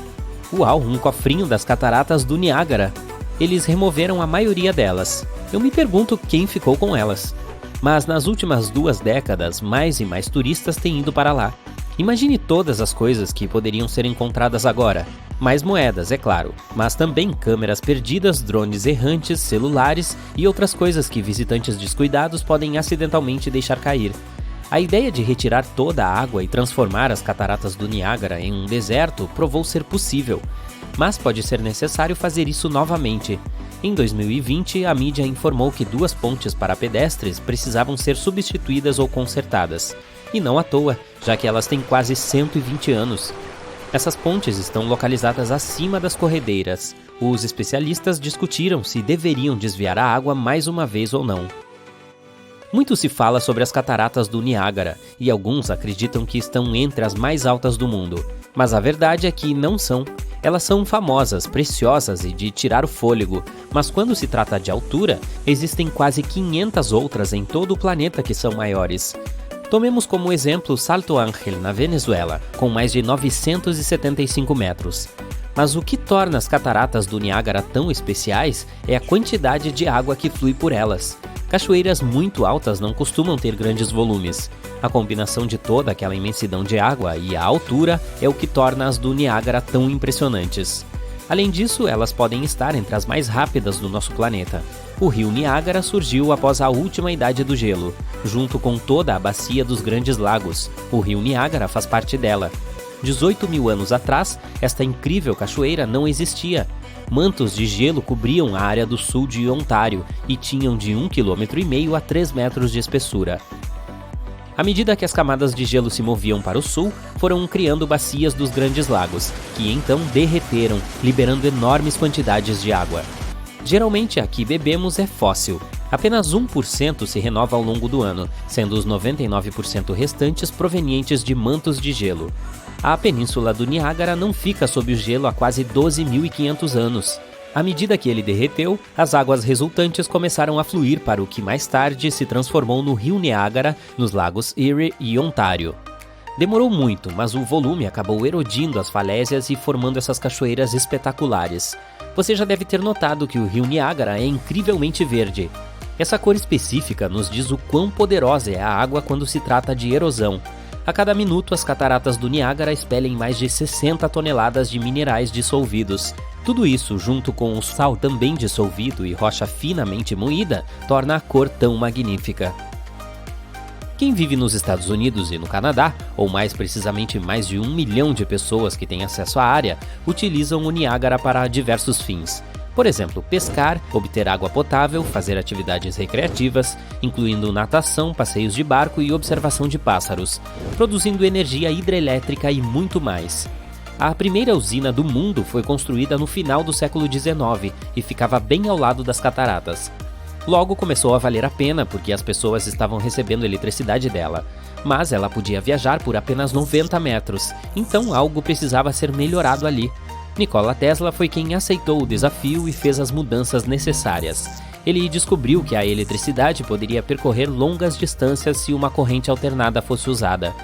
Uau, um cofrinho das cataratas do Niágara! Eles removeram a maioria delas. Eu me pergunto quem ficou com elas. Mas nas últimas 2 décadas, mais e mais turistas têm ido para lá. Imagine todas as coisas que poderiam ser encontradas agora. Mais moedas, é claro, mas também câmeras perdidas, drones errantes, celulares e outras coisas que visitantes descuidados podem acidentalmente deixar cair. A ideia de retirar toda a água e transformar as cataratas do Niágara em um deserto provou ser possível, mas pode ser necessário fazer isso novamente. Em 2020, a mídia informou que 2 pontes para pedestres precisavam ser substituídas ou consertadas. E não à toa, já que elas têm quase 120 anos. Essas pontes estão localizadas acima das corredeiras. Os especialistas discutiram se deveriam desviar a água mais uma vez ou não. Muito se fala sobre as cataratas do Niágara, e alguns acreditam que estão entre as mais altas do mundo. Mas a verdade é que não são. Elas são famosas, preciosas e de tirar o fôlego, mas quando se trata de altura, existem quase 500 outras em todo o planeta que são maiores. Tomemos como exemplo Salto Ángel, na Venezuela, com mais de 975 metros. Mas o que torna as cataratas do Niágara tão especiais é a quantidade de água que flui por elas. Cachoeiras muito altas não costumam ter grandes volumes. A combinação de toda aquela imensidão de água e a altura é o que torna as do Niágara tão impressionantes. Além disso, elas podem estar entre as mais rápidas do nosso planeta. O rio Niágara surgiu após a última idade do gelo, junto com toda a bacia dos Grandes Lagos. O rio Niágara faz parte dela. 18 mil anos atrás, esta incrível cachoeira não existia. Mantos de gelo cobriam a área do sul de Ontário e tinham de 1,5 km a 3 metros de espessura. À medida que as camadas de gelo se moviam para o sul, foram criando bacias dos Grandes Lagos, que então derreteram, liberando enormes quantidades de água. Geralmente a que bebemos é fóssil. Apenas 1% se renova ao longo do ano, sendo os 99% restantes provenientes de mantos de gelo. A península do Niágara não fica sob o gelo há quase 12.500 anos. À medida que ele derreteu, as águas resultantes começaram a fluir para o que mais tarde se transformou no Rio Niágara, nos lagos Erie e Ontário. Demorou muito, mas o volume acabou erodindo as falésias e formando essas cachoeiras espetaculares. Você já deve ter notado que o Rio Niágara é incrivelmente verde. Essa cor específica nos diz o quão poderosa é a água quando se trata de erosão. A cada minuto, as cataratas do Niágara expelem mais de 60 toneladas de minerais dissolvidos. Tudo isso, junto com o sal também dissolvido e rocha finamente moída, torna a cor tão magnífica. Quem vive nos Estados Unidos e no Canadá, ou mais precisamente mais de 1 milhão de pessoas que têm acesso à área, utilizam o Niágara para diversos fins. Por exemplo, pescar, obter água potável, fazer atividades recreativas, incluindo natação, passeios de barco e observação de pássaros, produzindo energia hidrelétrica e muito mais. A primeira usina do mundo foi construída no final do século XIX e ficava bem ao lado das cataratas. Logo começou a valer a pena porque as pessoas estavam recebendo eletricidade dela, mas ela podia viajar por apenas 90 metros, então algo precisava ser melhorado ali. Nikola Tesla foi quem aceitou o desafio e fez as mudanças necessárias. Ele descobriu que a eletricidade poderia percorrer longas distâncias se uma corrente alternada fosse usada.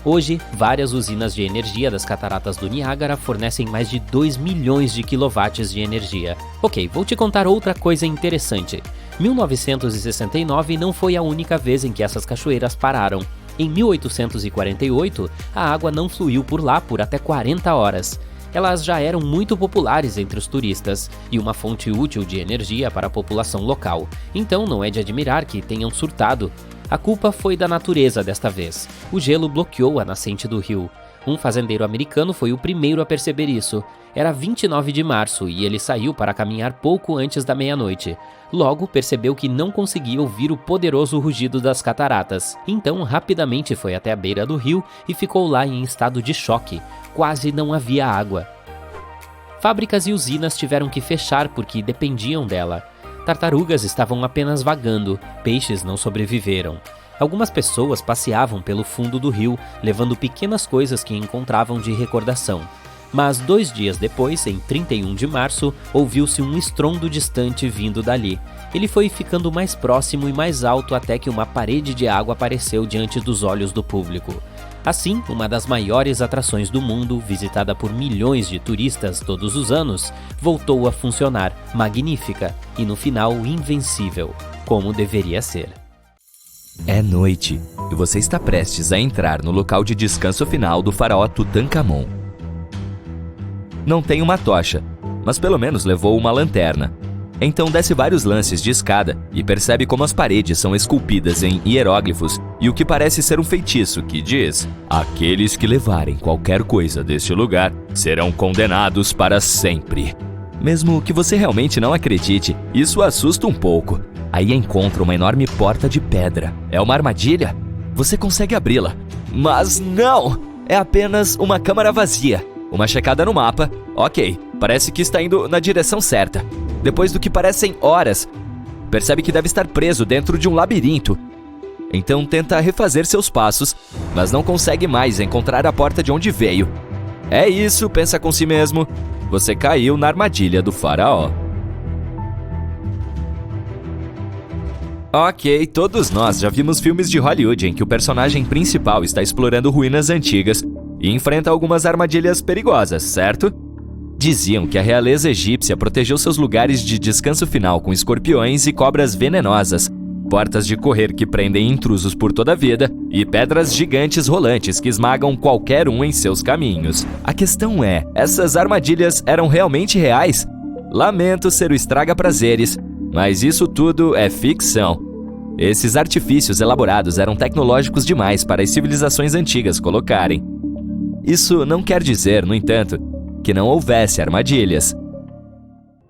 Hoje, várias usinas de energia das cataratas do Niágara fornecem mais de 2 milhões de quilowatts de energia. Ok, vou te contar outra coisa interessante. 1969 não foi a única vez em que essas cachoeiras pararam. Em 1848, a água não fluiu por lá por até 40 horas. Elas já eram muito populares entre os turistas e uma fonte útil de energia para a população local, então não é de admirar que tenham surtado. A culpa foi da natureza desta vez. O gelo bloqueou a nascente do rio. Um fazendeiro americano foi o primeiro a perceber isso. Era 29 de março e ele saiu para caminhar pouco antes da meia-noite. Logo percebeu que não conseguia ouvir o poderoso rugido das cataratas. Então rapidamente foi até a beira do rio e ficou lá em estado de choque. Quase não havia água. Fábricas e usinas tiveram que fechar porque dependiam dela. Tartarugas estavam apenas vagando, peixes não sobreviveram. Algumas pessoas passeavam pelo fundo do rio, levando pequenas coisas que encontravam de recordação. Mas 2 dias depois, em 31 de março, ouviu-se um estrondo distante vindo dali. Ele foi ficando mais próximo e mais alto até que uma parede de água apareceu diante dos olhos do público. Assim, uma das maiores atrações do mundo, visitada por milhões de turistas todos os anos, voltou a funcionar, magnífica e no final invencível, como deveria ser. É noite e você está prestes a entrar no local de descanso final do faraó Tutankhamon. Não tem uma tocha, mas pelo menos levou uma lanterna. Então desce vários lances de escada e percebe como as paredes são esculpidas em hieróglifos e o que parece ser um feitiço que diz: aqueles que levarem qualquer coisa deste lugar serão condenados para sempre. Mesmo que você realmente não acredite, isso assusta um pouco. Aí encontra uma enorme porta de pedra. É uma armadilha? Você consegue abri-la. Mas não! É apenas uma câmara vazia. Uma checada no mapa. Ok, parece que está indo na direção certa. Depois do que parecem horas, percebe que deve estar preso dentro de um labirinto. Então tenta refazer seus passos, mas não consegue mais encontrar a porta de onde veio. É isso, pensa com si mesmo. Você caiu na armadilha do faraó. Ok, todos nós já vimos filmes de Hollywood em que o personagem principal está explorando ruínas antigas e enfrenta algumas armadilhas perigosas, certo? Diziam que a realeza egípcia protegeu seus lugares de descanso final com escorpiões e cobras venenosas, portas de correr que prendem intrusos por toda a vida e pedras gigantes rolantes que esmagam qualquer um em seus caminhos. A questão é, essas armadilhas eram realmente reais? Lamento ser o estraga-prazeres, mas isso tudo é ficção. Esses artifícios elaborados eram tecnológicos demais para as civilizações antigas colocarem. Isso não quer dizer, no entanto, que não houvesse armadilhas.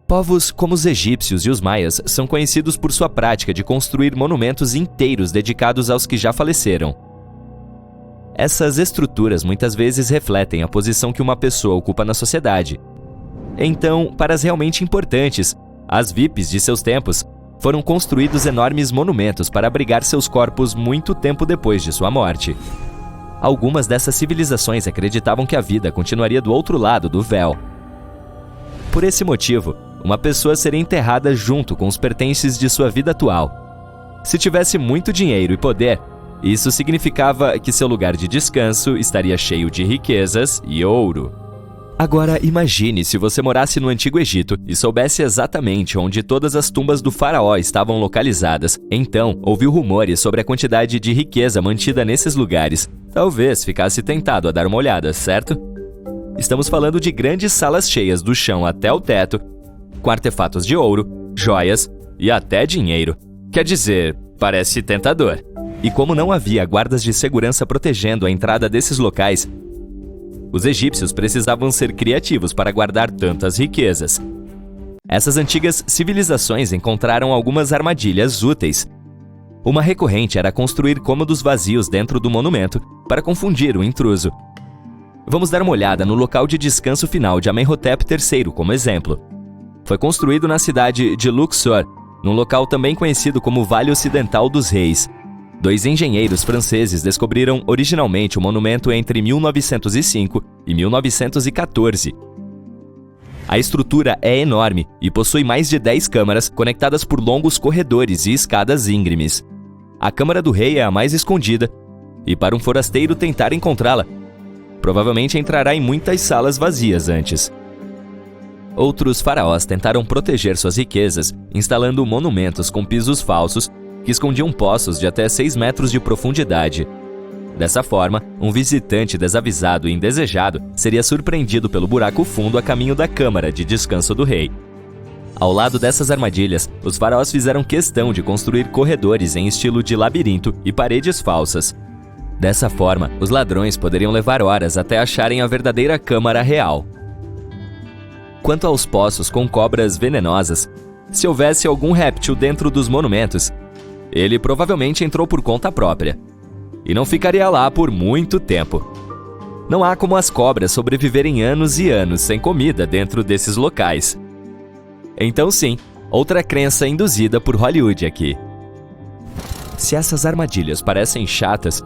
Povos como os egípcios e os maias são conhecidos por sua prática de construir monumentos inteiros dedicados aos que já faleceram. Essas estruturas muitas vezes refletem a posição que uma pessoa ocupa na sociedade. Então, para as realmente importantes, as VIPs de seus tempos, foram construídos enormes monumentos para abrigar seus corpos muito tempo depois de sua morte. Algumas dessas civilizações acreditavam que a vida continuaria do outro lado do véu. Por esse motivo, uma pessoa seria enterrada junto com os pertences de sua vida atual. Se tivesse muito dinheiro e poder, isso significava que seu lugar de descanso estaria cheio de riquezas e ouro. Agora imagine se você morasse no Antigo Egito e soubesse exatamente onde todas as tumbas do faraó estavam localizadas. Então, ouviu rumores sobre a quantidade de riqueza mantida nesses lugares. Talvez ficasse tentado a dar uma olhada, certo? Estamos falando de grandes salas cheias do chão até o teto, com artefatos de ouro, joias e até dinheiro. Quer dizer, parece tentador. E como não havia guardas de segurança protegendo a entrada desses locais, os egípcios precisavam ser criativos para guardar tantas riquezas. Essas antigas civilizações encontraram algumas armadilhas úteis. Uma recorrente era construir cômodos vazios dentro do monumento para confundir o intruso. Vamos dar uma olhada no local de descanso final de Amenhotep III como exemplo. Foi construído na cidade de Luxor, num local também conhecido como Vale Ocidental dos Reis. 2 engenheiros franceses descobriram originalmente o monumento entre 1905 e 1914. A estrutura é enorme e possui mais de 10 câmaras conectadas por longos corredores e escadas íngremes. A Câmara do Rei é a mais escondida, e para um forasteiro tentar encontrá-la, provavelmente entrará em muitas salas vazias antes. Outros faraós tentaram proteger suas riquezas instalando monumentos com pisos falsos que escondiam poços de até 6 metros de profundidade. Dessa forma, um visitante desavisado e indesejado seria surpreendido pelo buraco fundo a caminho da câmara de descanso do rei. Ao lado dessas armadilhas, os faraós fizeram questão de construir corredores em estilo de labirinto e paredes falsas. Dessa forma, os ladrões poderiam levar horas até acharem a verdadeira câmara real. Quanto aos poços com cobras venenosas, se houvesse algum réptil dentro dos monumentos, ele provavelmente entrou por conta própria e não ficaria lá por muito tempo. Não há como as cobras sobreviverem anos e anos sem comida dentro desses locais. Então sim, outra crença induzida por Hollywood aqui. Se essas armadilhas parecem chatas,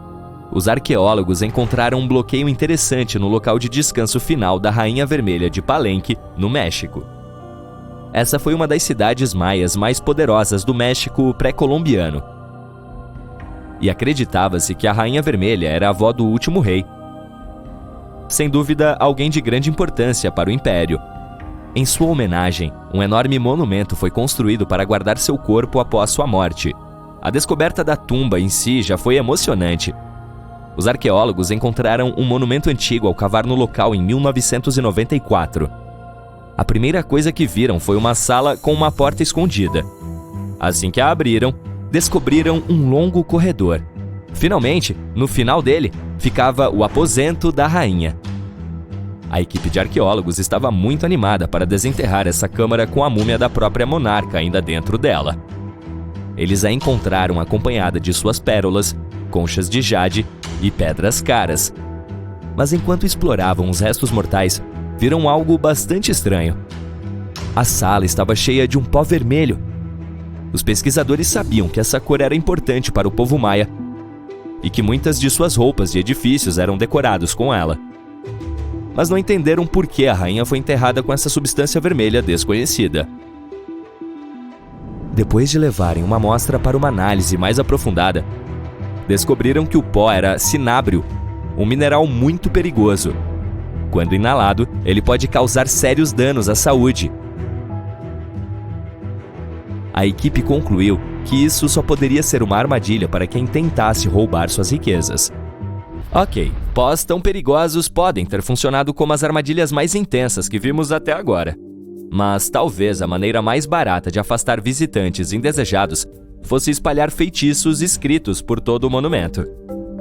os arqueólogos encontraram um bloqueio interessante no local de descanso final da Rainha Vermelha de Palenque, no México. Essa foi uma das cidades maias mais poderosas do México pré-colombiano. E acreditava-se que a Rainha Vermelha era a avó do último rei. Sem dúvida, alguém de grande importância para o Império. Em sua homenagem, um enorme monumento foi construído para guardar seu corpo após sua morte. A descoberta da tumba em si já foi emocionante. Os arqueólogos encontraram um monumento antigo ao cavar no local em 1994. A primeira coisa que viram foi uma sala com uma porta escondida. Assim que a abriram, descobriram um longo corredor. Finalmente, no final dele, ficava o aposento da rainha. A equipe de arqueólogos estava muito animada para desenterrar essa câmara com a múmia da própria monarca ainda dentro dela. Eles a encontraram acompanhada de suas pérolas, conchas de jade e pedras caras. Mas enquanto exploravam os restos mortais, viram algo bastante estranho. A sala estava cheia de um pó vermelho. Os pesquisadores sabiam que essa cor era importante para o povo maia e que muitas de suas roupas de edifícios eram decorados com ela. Mas não entenderam por que a rainha foi enterrada com essa substância vermelha desconhecida. Depois de levarem uma amostra para uma análise mais aprofundada, descobriram que o pó era cinábrio, um mineral muito perigoso. Quando inalado, ele pode causar sérios danos à saúde. A equipe concluiu que isso só poderia ser uma armadilha para quem tentasse roubar suas riquezas. Ok, pós tão perigosos podem ter funcionado como as armadilhas mais intensas que vimos até agora. Mas talvez a maneira mais barata de afastar visitantes indesejados fosse espalhar feitiços escritos por todo o monumento.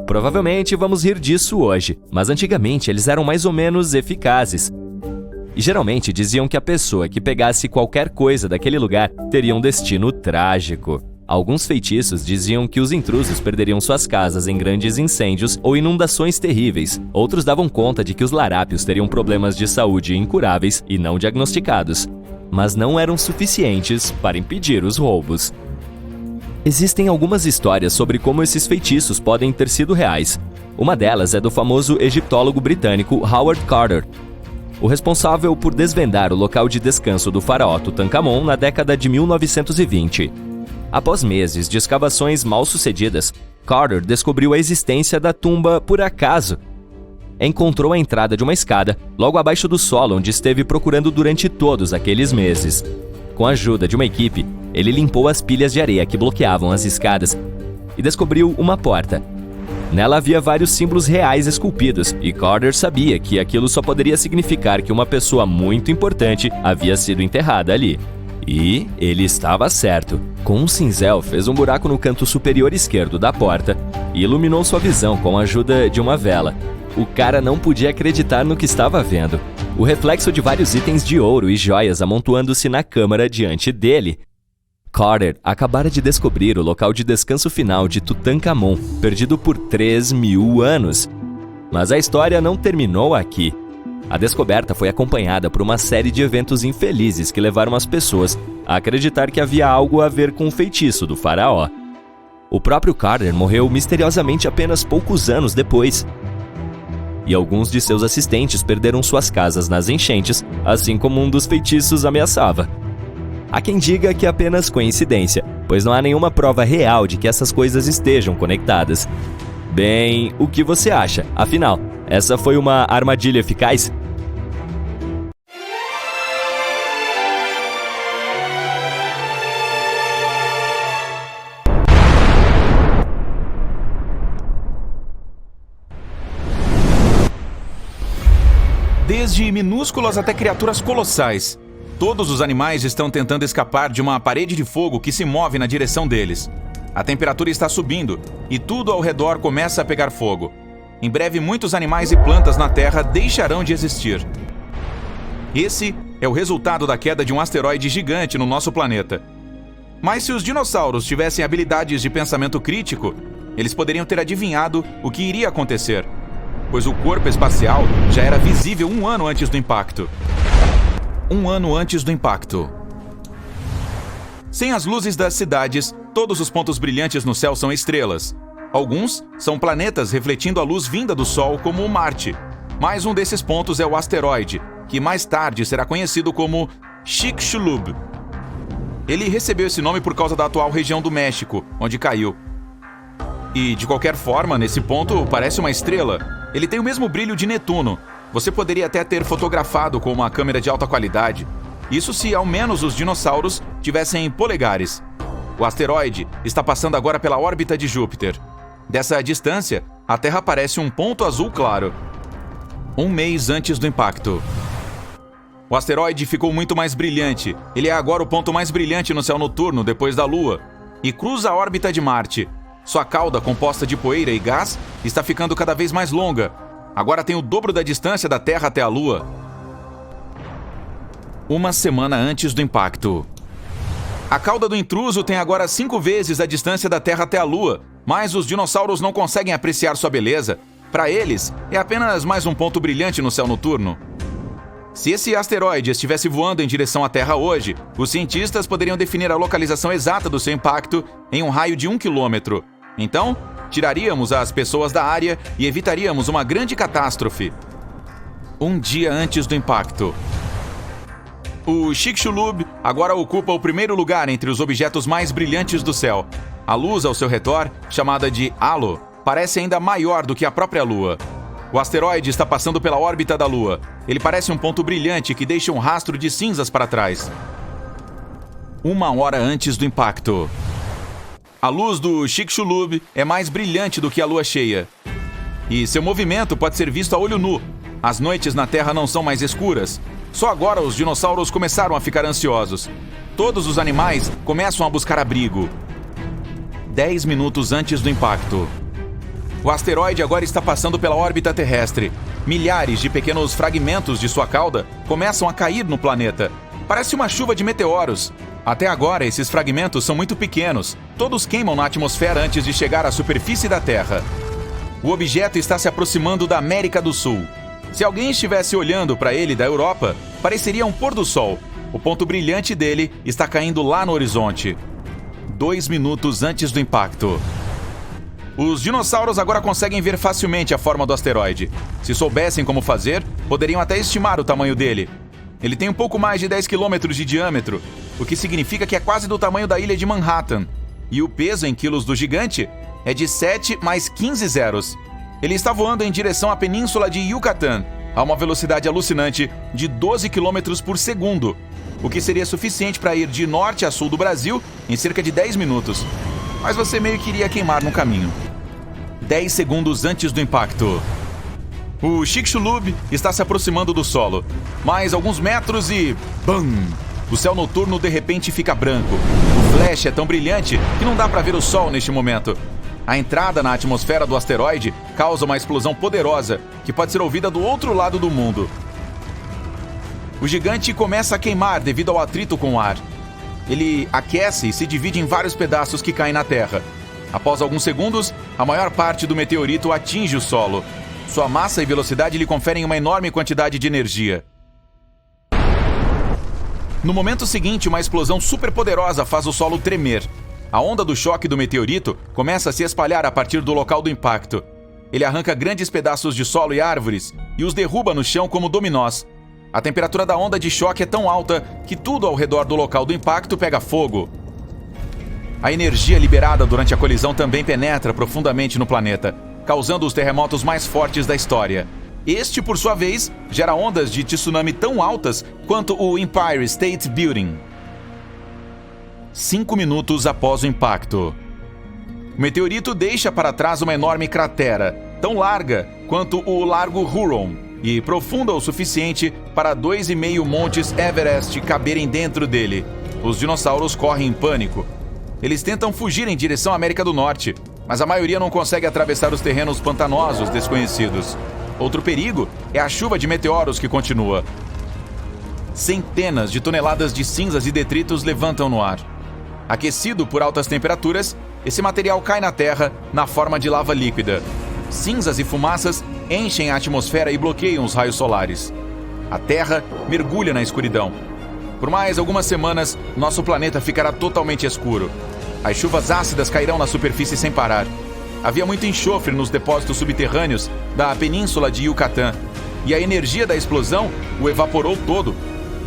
Provavelmente vamos rir disso hoje, mas antigamente eles eram mais ou menos eficazes. E geralmente diziam que a pessoa que pegasse qualquer coisa daquele lugar teria um destino trágico. Alguns feitiços diziam que os intrusos perderiam suas casas em grandes incêndios ou inundações terríveis. Outros davam conta de que os larápios teriam problemas de saúde incuráveis e não diagnosticados, mas não eram suficientes para impedir os roubos. Existem algumas histórias sobre como esses feitiços podem ter sido reais. Uma delas é do famoso egiptólogo britânico Howard Carter. o responsável por desvendar o local de descanso do faraó Tutankhamon na década de 1920. Após meses de escavações mal sucedidas, Carter descobriu a existência da tumba por acaso. Encontrou a entrada de uma escada logo abaixo do solo onde esteve procurando durante todos aqueles meses. Com a ajuda de uma equipe, ele limpou as pilhas de areia que bloqueavam as escadas e descobriu uma porta. Nela havia vários símbolos reais esculpidos, e Carter sabia que aquilo só poderia significar que uma pessoa muito importante havia sido enterrada ali. E ele estava certo. Com um cinzel, fez um buraco no canto superior esquerdo da porta e iluminou sua visão com a ajuda de uma vela. O cara não podia acreditar no que estava vendo. O reflexo de vários itens de ouro e joias amontoando-se na câmara diante dele. Carter acabara de descobrir o local de descanso final de Tutankhamon, perdido por 3.000 anos. Mas a história não terminou aqui. A descoberta foi acompanhada por uma série de eventos infelizes que levaram as pessoas a acreditar que havia algo a ver com o feitiço do faraó. O próprio Carter morreu misteriosamente apenas poucos anos depois. E alguns de seus assistentes perderam suas casas nas enchentes, assim como um dos feitiços ameaçava. Há quem diga que é apenas coincidência, pois não há nenhuma prova real de que essas coisas estejam conectadas. Bem, o que você acha? Afinal, essa foi uma armadilha eficaz? Desde minúsculas até criaturas colossais, todos os animais estão tentando escapar de uma parede de fogo que se move na direção deles. A temperatura está subindo e tudo ao redor começa a pegar fogo. Em breve, muitos animais e plantas na Terra deixarão de existir. Esse é o resultado da queda de um asteroide gigante no nosso planeta. Mas se os dinossauros tivessem habilidades de pensamento crítico, eles poderiam ter adivinhado o que iria acontecer, pois o corpo espacial já era visível 1 ano antes do impacto. 1 ano antes do impacto. Sem as luzes das cidades, todos os pontos brilhantes no céu são estrelas. Alguns são planetas refletindo a luz vinda do Sol, como o Marte. Mais um desses pontos é o asteroide, que mais tarde será conhecido como Chicxulub. Ele recebeu esse nome por causa da atual região do México, onde caiu. E, de qualquer forma, nesse ponto parece uma estrela. Ele tem o mesmo brilho de Netuno. Você poderia até ter fotografado com uma câmera de alta qualidade. Isso se ao menos os dinossauros tivessem polegares. O asteroide está passando agora pela órbita de Júpiter. Dessa distância, a Terra parece um ponto azul claro. 1 mês antes do impacto. O asteroide ficou muito mais brilhante. Ele é agora o ponto mais brilhante no céu noturno depois da Lua e cruza a órbita de Marte. Sua cauda, composta de poeira e gás, está ficando cada vez mais longa. Agora tem o dobro da distância da Terra até a Lua. 1 semana antes do impacto. A cauda do intruso tem agora 5 vezes a distância da Terra até a Lua, mas os dinossauros não conseguem apreciar sua beleza. Para eles, é apenas mais um ponto brilhante no céu noturno. Se esse asteroide estivesse voando em direção à Terra hoje, os cientistas poderiam definir a localização exata do seu impacto em um raio de 1 quilômetro. Então, tiraríamos as pessoas da área e evitaríamos uma grande catástrofe. 1 dia antes do impacto. O Chicxulub agora ocupa o primeiro lugar entre os objetos mais brilhantes do céu. A luz ao seu redor, chamada de halo, parece ainda maior do que a própria Lua. O asteroide está passando pela órbita da Lua. Ele parece um ponto brilhante que deixa um rastro de cinzas para trás. 1 hora antes do impacto. A luz do Chicxulub é mais brilhante do que a lua cheia. E seu movimento pode ser visto a olho nu. As noites na Terra não são mais escuras. Só agora os dinossauros começaram a ficar ansiosos. Todos os animais começam a buscar abrigo. 10 minutos antes do impacto. O asteroide agora está passando pela órbita terrestre. Milhares de pequenos fragmentos de sua cauda começam a cair no planeta. Parece uma chuva de meteoros. Até agora, esses fragmentos são muito pequenos. Todos queimam na atmosfera antes de chegar à superfície da Terra. O objeto está se aproximando da América do Sul. Se alguém estivesse olhando para ele da Europa, pareceria um pôr do sol. O ponto brilhante dele está caindo lá no horizonte. 2 minutos antes do impacto. Os dinossauros agora conseguem ver facilmente a forma do asteroide. Se soubessem como fazer, poderiam até estimar o tamanho dele. Ele tem um pouco mais de 10 km de diâmetro, o que significa que é quase do tamanho da ilha de Manhattan. E o peso em quilos do gigante é de 7 mais 15 zeros. Ele está voando em direção à península de Yucatán, a uma velocidade alucinante de 12 km por segundo, o que seria suficiente para ir de norte a sul do Brasil em cerca de 10 minutos. Mas você meio que iria queimar no caminho. 10 segundos antes do impacto. O Chicxulub está se aproximando do solo. Mais alguns metros e... BAM! O céu noturno de repente fica branco. O flash é tão brilhante que não dá para ver o sol neste momento. A entrada na atmosfera do asteroide causa uma explosão poderosa que pode ser ouvida do outro lado do mundo. O gigante começa a queimar devido ao atrito com o ar. Ele aquece e se divide em vários pedaços que caem na Terra. Após alguns segundos, a maior parte do meteorito atinge o solo. Sua massa e velocidade lhe conferem uma enorme quantidade de energia. No momento seguinte, uma explosão superpoderosa faz o solo tremer. A onda do choque do meteorito começa a se espalhar a partir do local do impacto. Ele arranca grandes pedaços de solo e árvores e os derruba no chão como dominós. A temperatura da onda de choque é tão alta que tudo ao redor do local do impacto pega fogo. A energia liberada durante a colisão também penetra profundamente no planeta, causando os terremotos mais fortes da história. Este, por sua vez, gera ondas de tsunami tão altas quanto o Empire State Building. 5 minutos após o impacto. O meteorito deixa para trás uma enorme cratera, tão larga quanto o Largo Huron, e profunda o suficiente para 2,5 montes Everest caberem dentro dele. Os dinossauros correm em pânico. Eles tentam fugir em direção à América do Norte, mas a maioria não consegue atravessar os terrenos pantanosos desconhecidos. Outro perigo é a chuva de meteoros que continua. Centenas de toneladas de cinzas e detritos levantam no ar. Aquecido por altas temperaturas, esse material cai na Terra na forma de lava líquida. Cinzas e fumaças enchem a atmosfera e bloqueiam os raios solares. A Terra mergulha na escuridão. Por mais algumas semanas, nosso planeta ficará totalmente escuro. As chuvas ácidas cairão na superfície sem parar. Havia muito enxofre nos depósitos subterrâneos da península de Yucatán, e a energia da explosão o evaporou todo.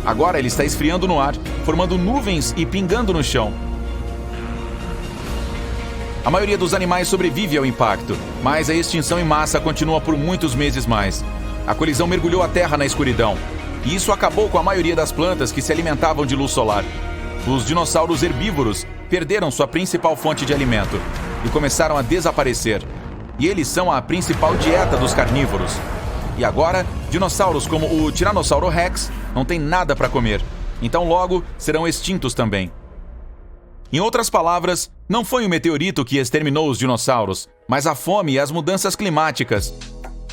Agora ele está esfriando no ar, formando nuvens e pingando no chão. A maioria dos animais sobrevive ao impacto, mas a extinção em massa continua por muitos meses mais. A colisão mergulhou a Terra na escuridão, e isso acabou com a maioria das plantas que se alimentavam de luz solar. Os dinossauros herbívoros perderam sua principal fonte de alimento e começaram a desaparecer. E eles são a principal dieta dos carnívoros. E agora, dinossauros como o Tiranossauro Rex não têm nada para comer, então logo serão extintos também. Em outras palavras, não foi o meteorito que exterminou os dinossauros, mas a fome e as mudanças climáticas.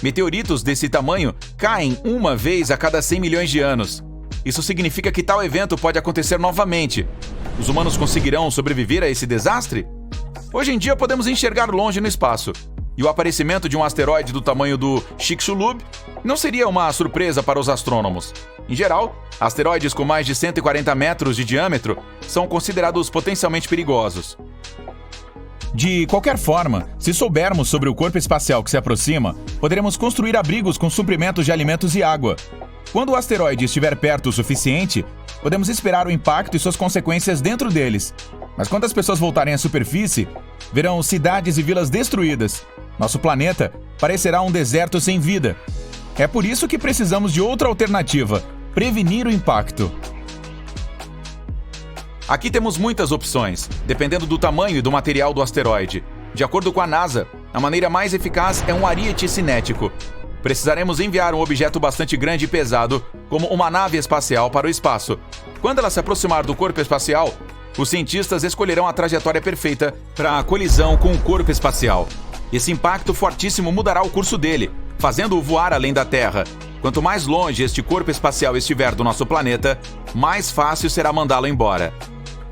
Meteoritos desse tamanho caem uma vez a cada 100 milhões de anos. Isso significa que tal evento pode acontecer novamente. Os humanos conseguirão sobreviver a esse desastre? Hoje em dia podemos enxergar longe no espaço, e o aparecimento de um asteroide do tamanho do Chicxulub não seria uma surpresa para os astrônomos. Em geral, asteroides com mais de 140 metros de diâmetro são considerados potencialmente perigosos. De qualquer forma, se soubermos sobre o corpo espacial que se aproxima, poderemos construir abrigos com suprimentos de alimentos e água. Quando o asteroide estiver perto o suficiente, podemos esperar o impacto e suas consequências dentro deles. Mas quando as pessoas voltarem à superfície, verão cidades e vilas destruídas. Nosso planeta parecerá um deserto sem vida. É por isso que precisamos de outra alternativa: prevenir o impacto. Aqui temos muitas opções, dependendo do tamanho e do material do asteroide. De acordo com a NASA, a maneira mais eficaz é um ariete cinético. Precisaremos enviar um objeto bastante grande e pesado, como uma nave espacial, para o espaço. Quando ela se aproximar do corpo espacial, os cientistas escolherão a trajetória perfeita para a colisão com o corpo espacial. Esse impacto fortíssimo mudará o curso dele, fazendo-o voar além da Terra. Quanto mais longe este corpo espacial estiver do nosso planeta, mais fácil será mandá-lo embora.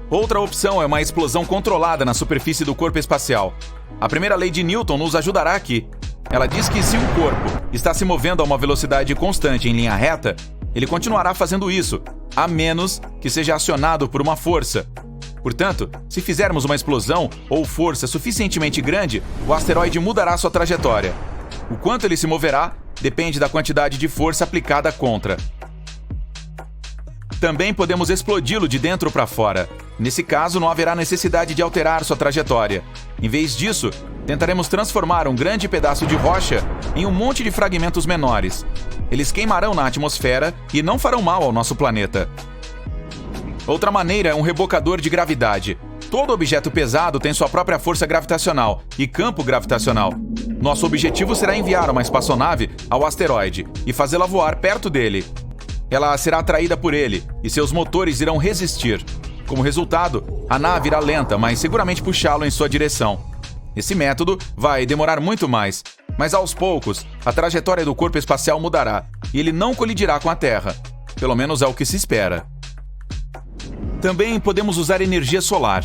Outra opção é uma explosão controlada na superfície do corpo espacial. A primeira lei de Newton nos ajudará aqui. Ela diz que se um corpo está se movendo a uma velocidade constante em linha reta, ele continuará fazendo isso, a menos que seja acionado por uma força. Portanto, se fizermos uma explosão ou força suficientemente grande, o asteroide mudará sua trajetória. O quanto ele se moverá depende da quantidade de força aplicada contra. Também podemos explodi-lo de dentro para fora. Nesse caso, não haverá necessidade de alterar sua trajetória. Em vez disso, tentaremos transformar um grande pedaço de rocha em um monte de fragmentos menores. Eles queimarão na atmosfera e não farão mal ao nosso planeta. Outra maneira é um rebocador de gravidade. Todo objeto pesado tem sua própria força gravitacional e campo gravitacional. Nosso objetivo será enviar uma espaçonave ao asteroide e fazê-la voar perto dele. Ela será atraída por ele e seus motores irão resistir. Como resultado, a nave irá lenta, mas seguramente puxá-lo em sua direção. Esse método vai demorar muito mais, mas aos poucos, a trajetória do corpo espacial mudará e ele não colidirá com a Terra. Pelo menos é o que se espera. Também podemos usar energia solar.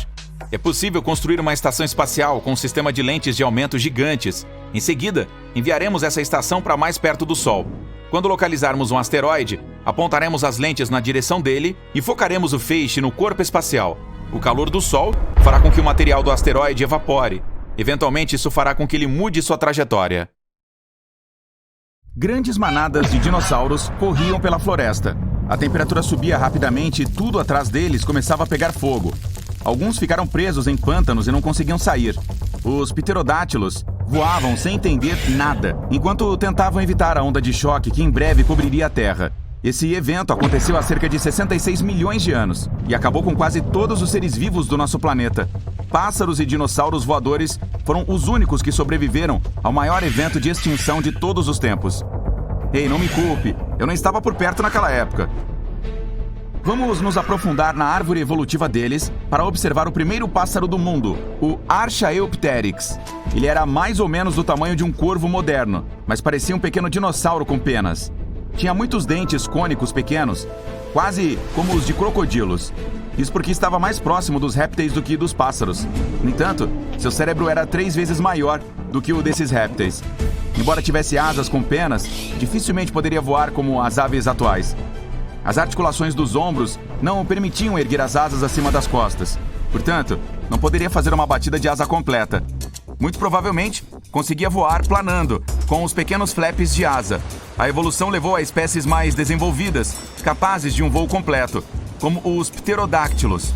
É possível construir uma estação espacial com um sistema de lentes de aumento gigantes. Em seguida, enviaremos essa estação para mais perto do Sol. Quando localizarmos um asteroide, apontaremos as lentes na direção dele e focaremos o feixe no corpo espacial. O calor do Sol fará com que o material do asteroide evapore. Eventualmente, isso fará com que ele mude sua trajetória. Grandes manadas de dinossauros corriam pela floresta. A temperatura subia rapidamente e tudo atrás deles começava a pegar fogo. Alguns ficaram presos em pântanos e não conseguiam sair. Os pterodátilos voavam sem entender nada, enquanto tentavam evitar a onda de choque que em breve cobriria a Terra. Esse evento aconteceu há cerca de 66 milhões de anos e acabou com quase todos os seres vivos do nosso planeta. Pássaros e dinossauros voadores foram os únicos que sobreviveram ao maior evento de extinção de todos os tempos. Ei, não me culpe, eu não estava por perto naquela época. Vamos nos aprofundar na árvore evolutiva deles para observar o primeiro pássaro do mundo, o Archaeopteryx. Ele era mais ou menos do tamanho de um corvo moderno, mas parecia um pequeno dinossauro com penas. Tinha muitos dentes cônicos pequenos, quase como os de crocodilos. Isso porque estava mais próximo dos répteis do que dos pássaros. No entanto, seu cérebro era 3 vezes maior do que o desses répteis. Embora tivesse asas com penas, dificilmente poderia voar como as aves atuais. As articulações dos ombros não o permitiam erguer as asas acima das costas. Portanto, não poderia fazer uma batida de asa completa. Muito provavelmente, conseguia voar planando, com os pequenos flaps de asa. A evolução levou a espécies mais desenvolvidas, capazes de um voo completo, como os pterodáctilos.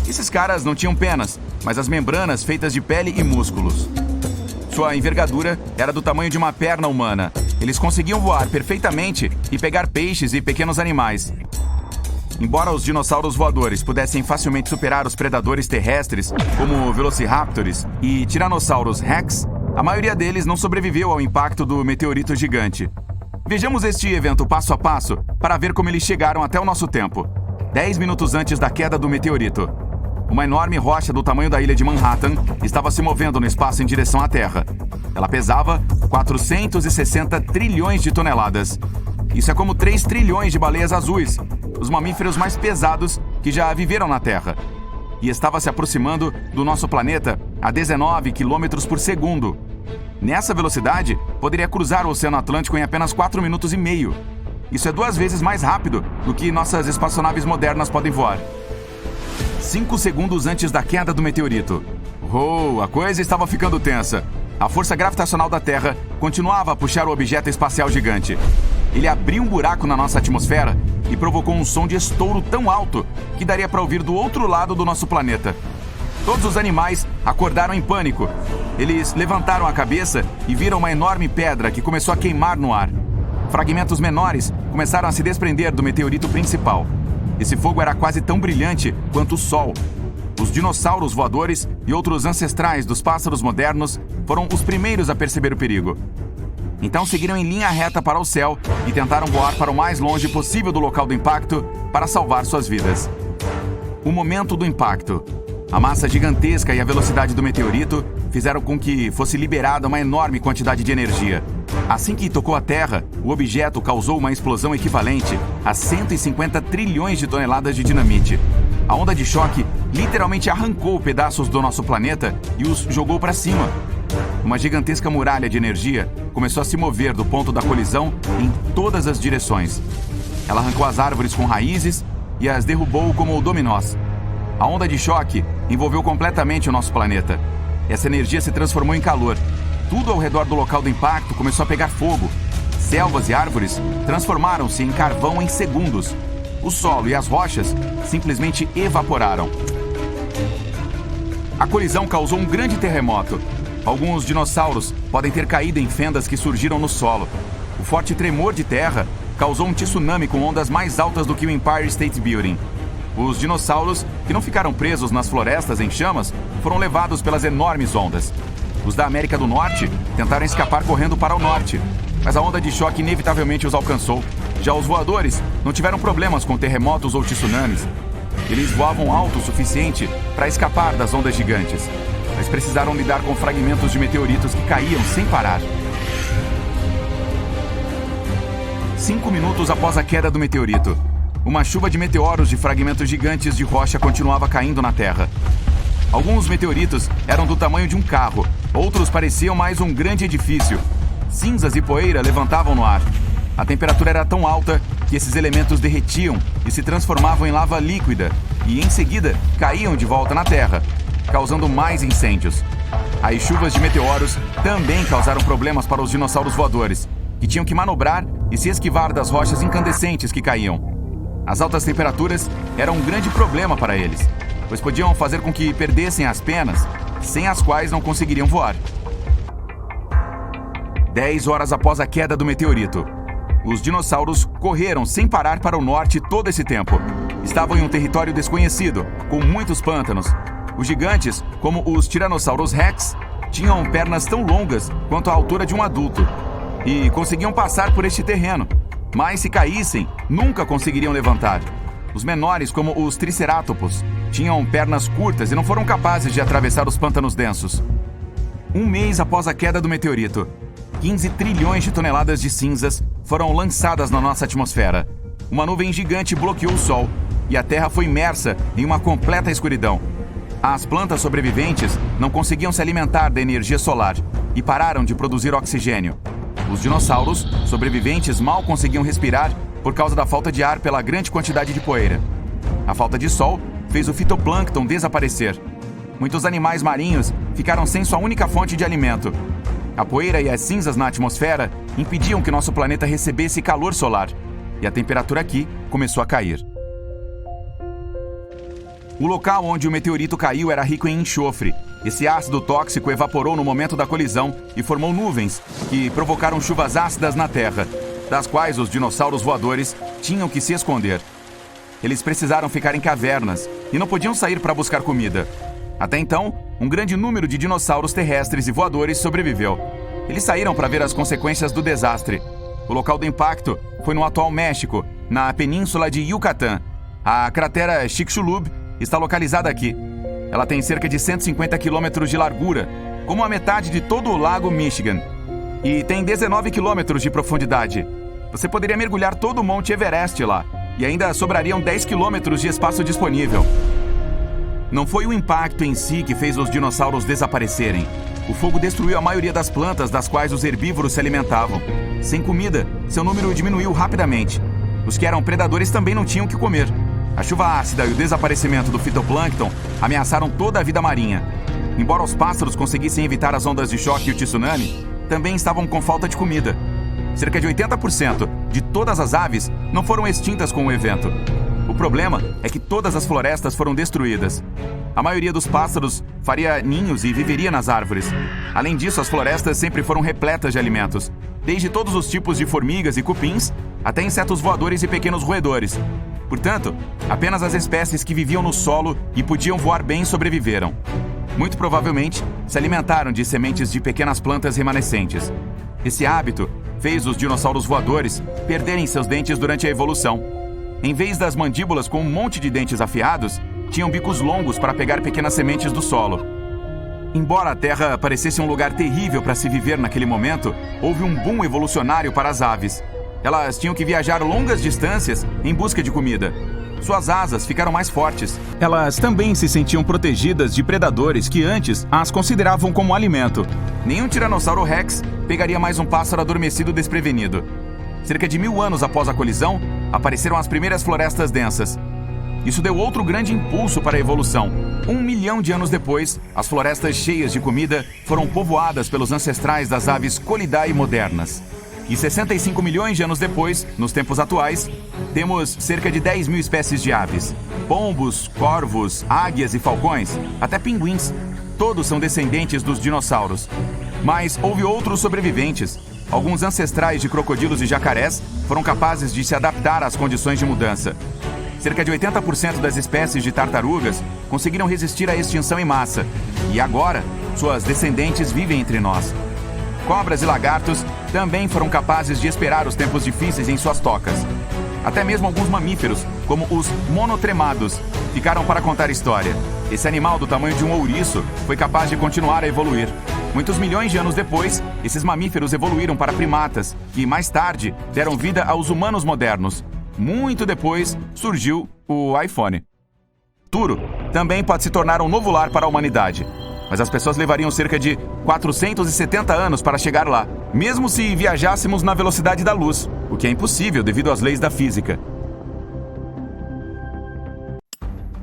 Esses caras não tinham penas, mas as membranas feitas de pele e músculos. Sua envergadura era do tamanho de uma perna humana. Eles conseguiam voar perfeitamente e pegar peixes e pequenos animais. Embora os dinossauros voadores pudessem facilmente superar os predadores terrestres, como velociraptors e tiranossauros rex, a maioria deles não sobreviveu ao impacto do meteorito gigante. Vejamos este evento passo a passo para ver como eles chegaram até o nosso tempo. 10 minutos antes da queda do meteorito, uma enorme rocha do tamanho da ilha de Manhattan estava se movendo no espaço em direção à Terra. Ela pesava 460 trilhões de toneladas. Isso é como 3 trilhões de baleias azuis, os mamíferos mais pesados que já viveram na Terra. E estava se aproximando do nosso planeta a 19 km por segundo. Nessa velocidade, poderia cruzar o Oceano Atlântico em apenas 4 minutos e meio. Isso é 2 vezes mais rápido do que nossas espaçonaves modernas podem voar. 5 segundos antes da queda do meteorito. A coisa estava ficando tensa. A força gravitacional da Terra continuava a puxar o objeto espacial gigante. Ele abriu um buraco na nossa atmosfera e provocou um som de estouro tão alto que daria para ouvir do outro lado do nosso planeta. Todos os animais acordaram em pânico. Eles levantaram a cabeça e viram uma enorme pedra que começou a queimar no ar. Fragmentos menores começaram a se desprender do meteorito principal. Esse fogo era quase tão brilhante quanto o Sol. Os dinossauros voadores e outros ancestrais dos pássaros modernos foram os primeiros a perceber o perigo. Então seguiram em linha reta para o céu e tentaram voar para o mais longe possível do local do impacto para salvar suas vidas. O momento do impacto. A massa gigantesca e a velocidade do meteorito fizeram com que fosse liberada uma enorme quantidade de energia. Assim que tocou a Terra, o objeto causou uma explosão equivalente a 150 trilhões de toneladas de dinamite. A onda de choque literalmente arrancou pedaços do nosso planeta e os jogou para cima. Uma gigantesca muralha de energia começou a se mover do ponto da colisão em todas as direções. Ela arrancou as árvores com raízes e as derrubou como dominós. A onda de choque envolveu completamente o nosso planeta. Essa energia se transformou em calor. Tudo ao redor do local do impacto começou a pegar fogo. Selvas e árvores transformaram-se em carvão em segundos. O solo e as rochas simplesmente evaporaram. A colisão causou um grande terremoto. Alguns dinossauros podem ter caído em fendas que surgiram no solo. O forte tremor de terra causou um tsunami com ondas mais altas do que o Empire State Building. Os dinossauros, que não ficaram presos nas florestas em chamas, foram levados pelas enormes ondas. Os da América do Norte tentaram escapar correndo para o norte, mas a onda de choque inevitavelmente os alcançou. Já os voadores não tiveram problemas com terremotos ou tsunamis. Eles voavam alto o suficiente para escapar das ondas gigantes, mas precisaram lidar com fragmentos de meteoritos que caíam sem parar. 5 minutos após a queda do meteorito, uma chuva de meteoros de fragmentos gigantes de rocha continuava caindo na Terra. Alguns meteoritos eram do tamanho de um carro, outros pareciam mais um grande edifício. Cinzas e poeira levantavam no ar. A temperatura era tão alta que esses elementos derretiam e se transformavam em lava líquida e, em seguida, caíam de volta na Terra, causando mais incêndios. As chuvas de meteoros também causaram problemas para os dinossauros voadores, que tinham que manobrar e se esquivar das rochas incandescentes que caíam. As altas temperaturas eram um grande problema para eles, pois podiam fazer com que perdessem as penas, sem as quais não conseguiriam voar. 10 horas após a queda do meteorito, os dinossauros correram sem parar para o norte todo esse tempo. Estavam em um território desconhecido, com muitos pântanos. Os gigantes, como os Tyrannosaurus Rex, tinham pernas tão longas quanto a altura de um adulto e conseguiam passar por este terreno, mas se caíssem, nunca conseguiriam levantar. Os menores, como os Triceratopos, tinham pernas curtas e não foram capazes de atravessar os pântanos densos. Um mês após a queda do meteorito, 15 trilhões de toneladas de cinzas foram lançadas na nossa atmosfera. Uma nuvem gigante bloqueou o Sol e a Terra foi imersa em uma completa escuridão. As plantas sobreviventes não conseguiam se alimentar da energia solar e pararam de produzir oxigênio. Os dinossauros sobreviventes mal conseguiam respirar por causa da falta de ar pela grande quantidade de poeira. A falta de sol fez o fitoplâncton desaparecer. Muitos animais marinhos ficaram sem sua única fonte de alimento. A poeira e as cinzas na atmosfera impediam que nosso planeta recebesse calor solar, e a temperatura aqui começou a cair. O local onde o meteorito caiu era rico em enxofre. Esse ácido tóxico evaporou no momento da colisão e formou nuvens que provocaram chuvas ácidas na Terra, das quais os dinossauros voadores tinham que se esconder. Eles precisaram ficar em cavernas e não podiam sair para buscar comida. Até então, um grande número de dinossauros terrestres e voadores sobreviveu. Eles saíram para ver as consequências do desastre. O local do impacto foi no atual México, na península de Yucatán. A cratera Chicxulub está localizada aqui. Ela tem cerca de 150 quilômetros de largura, como a metade de todo o lago Michigan, e tem 19 quilômetros de profundidade. Você poderia mergulhar todo o Monte Everest lá, e ainda sobrariam 10 quilômetros de espaço disponível. Não foi o impacto em si que fez os dinossauros desaparecerem. O fogo destruiu a maioria das plantas das quais os herbívoros se alimentavam. Sem comida, seu número diminuiu rapidamente. Os que eram predadores também não tinham o que comer. A chuva ácida e o desaparecimento do fitoplâncton ameaçaram toda a vida marinha. Embora os pássaros conseguissem evitar as ondas de choque e o tsunami, também estavam com falta de comida. Cerca de 80% de todas as aves não foram extintas com o evento. O problema é que todas as florestas foram destruídas. A maioria dos pássaros faria ninhos e viveria nas árvores. Além disso, as florestas sempre foram repletas de alimentos, desde todos os tipos de formigas e cupins até insetos voadores e pequenos roedores. Portanto, apenas as espécies que viviam no solo e podiam voar bem sobreviveram. Muito provavelmente, se alimentaram de sementes de pequenas plantas remanescentes. Esse hábito fez os dinossauros voadores perderem seus dentes durante a evolução. Em vez das mandíbulas com um monte de dentes afiados, tinham bicos longos para pegar pequenas sementes do solo. Embora a Terra parecesse um lugar terrível para se viver naquele momento, houve um boom evolucionário para as aves. Elas tinham que viajar longas distâncias em busca de comida. Suas asas ficaram mais fortes. Elas também se sentiam protegidas de predadores que antes as consideravam como alimento. Nenhum Tiranossauro Rex pegaria mais um pássaro adormecido desprevenido. Cerca de 1000 anos após a colisão, apareceram as primeiras florestas densas. Isso deu outro grande impulso para a evolução. 1 milhão de anos depois, as florestas cheias de comida foram povoadas pelos ancestrais das aves Colidae modernas. E 65 milhões de anos depois, nos tempos atuais, temos cerca de 10 mil espécies de aves. Pombos, corvos, águias e falcões, até pinguins. Todos são descendentes dos dinossauros. Mas houve outros sobreviventes. Alguns ancestrais de crocodilos e jacarés foram capazes de se adaptar às condições de mudança. Cerca de 80% das espécies de tartarugas conseguiram resistir à extinção em massa. E agora, suas descendentes vivem entre nós. Cobras e lagartos também foram capazes de esperar os tempos difíceis em suas tocas. Até mesmo alguns mamíferos, como os monotremados, ficaram para contar história. Esse animal do tamanho de um ouriço foi capaz de continuar a evoluir. Muitos milhões de anos depois, esses mamíferos evoluíram para primatas, que mais tarde deram vida aos humanos modernos. Muito depois, surgiu o iPhone. Turo também pode se tornar um novo lar para a humanidade. Mas as pessoas levariam cerca de 470 anos para chegar lá, mesmo se viajássemos na velocidade da luz, o que é impossível devido às leis da física.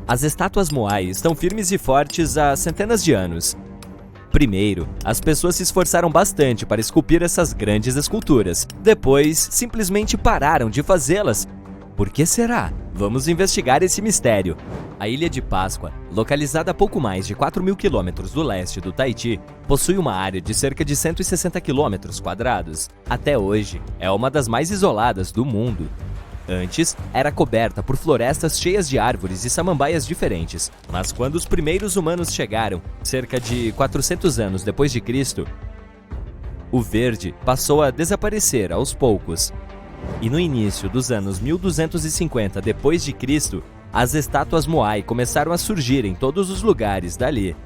As estátuas Moai estão firmes e fortes há centenas de anos. Primeiro, as pessoas se esforçaram bastante para esculpir essas grandes esculturas. Depois, simplesmente pararam de fazê-las. Por que será? Vamos investigar esse mistério. A Ilha de Páscoa, localizada a pouco mais de 4.000 quilômetros do leste do Tahiti, possui uma área de cerca de 160 quilômetros quadrados. Até hoje, é uma das mais isoladas do mundo. Antes, era coberta por florestas cheias de árvores e samambaias diferentes. Mas quando os primeiros humanos chegaram, cerca de 400 anos depois de Cristo, o verde passou a desaparecer aos poucos. E no início dos anos 1250 depois de Cristo, as estátuas Moai começaram a surgir em todos os lugares dali.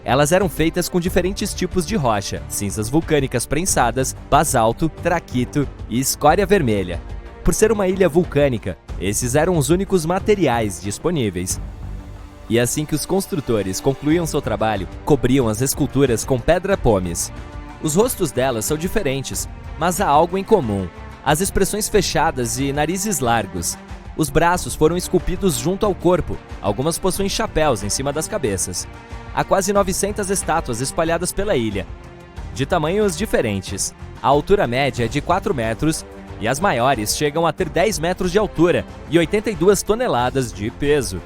Elas eram feitas com diferentes tipos de rocha, cinzas vulcânicas prensadas, basalto, traquito e escória vermelha. Por ser uma ilha vulcânica, esses eram os únicos materiais disponíveis. E assim que os construtores concluíam seu trabalho, cobriam as esculturas com pedra-pomes. Os rostos delas são diferentes, mas há algo em comum: as expressões fechadas e narizes largos. Os braços foram esculpidos junto ao corpo, algumas possuem chapéus em cima das cabeças. Há quase 900 estátuas espalhadas pela ilha, de tamanhos diferentes. A altura média é de 4 metros e as maiores chegam a ter 10 metros de altura e 82 toneladas de peso.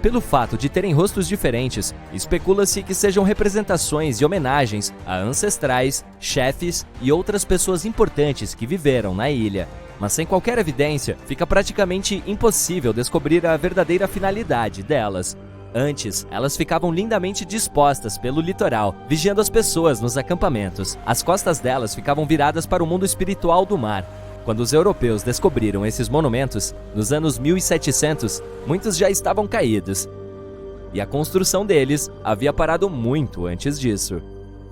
Pelo fato de terem rostos diferentes, especula-se que sejam representações e homenagens a ancestrais, chefes e outras pessoas importantes que viveram na ilha. Mas sem qualquer evidência, fica praticamente impossível descobrir a verdadeira finalidade delas. Antes, elas ficavam lindamente dispostas pelo litoral, vigiando as pessoas nos acampamentos. As costas delas ficavam viradas para o mundo espiritual do mar. Quando os europeus descobriram esses monumentos, nos anos 1700, muitos já estavam caídos. E a construção deles havia parado muito antes disso.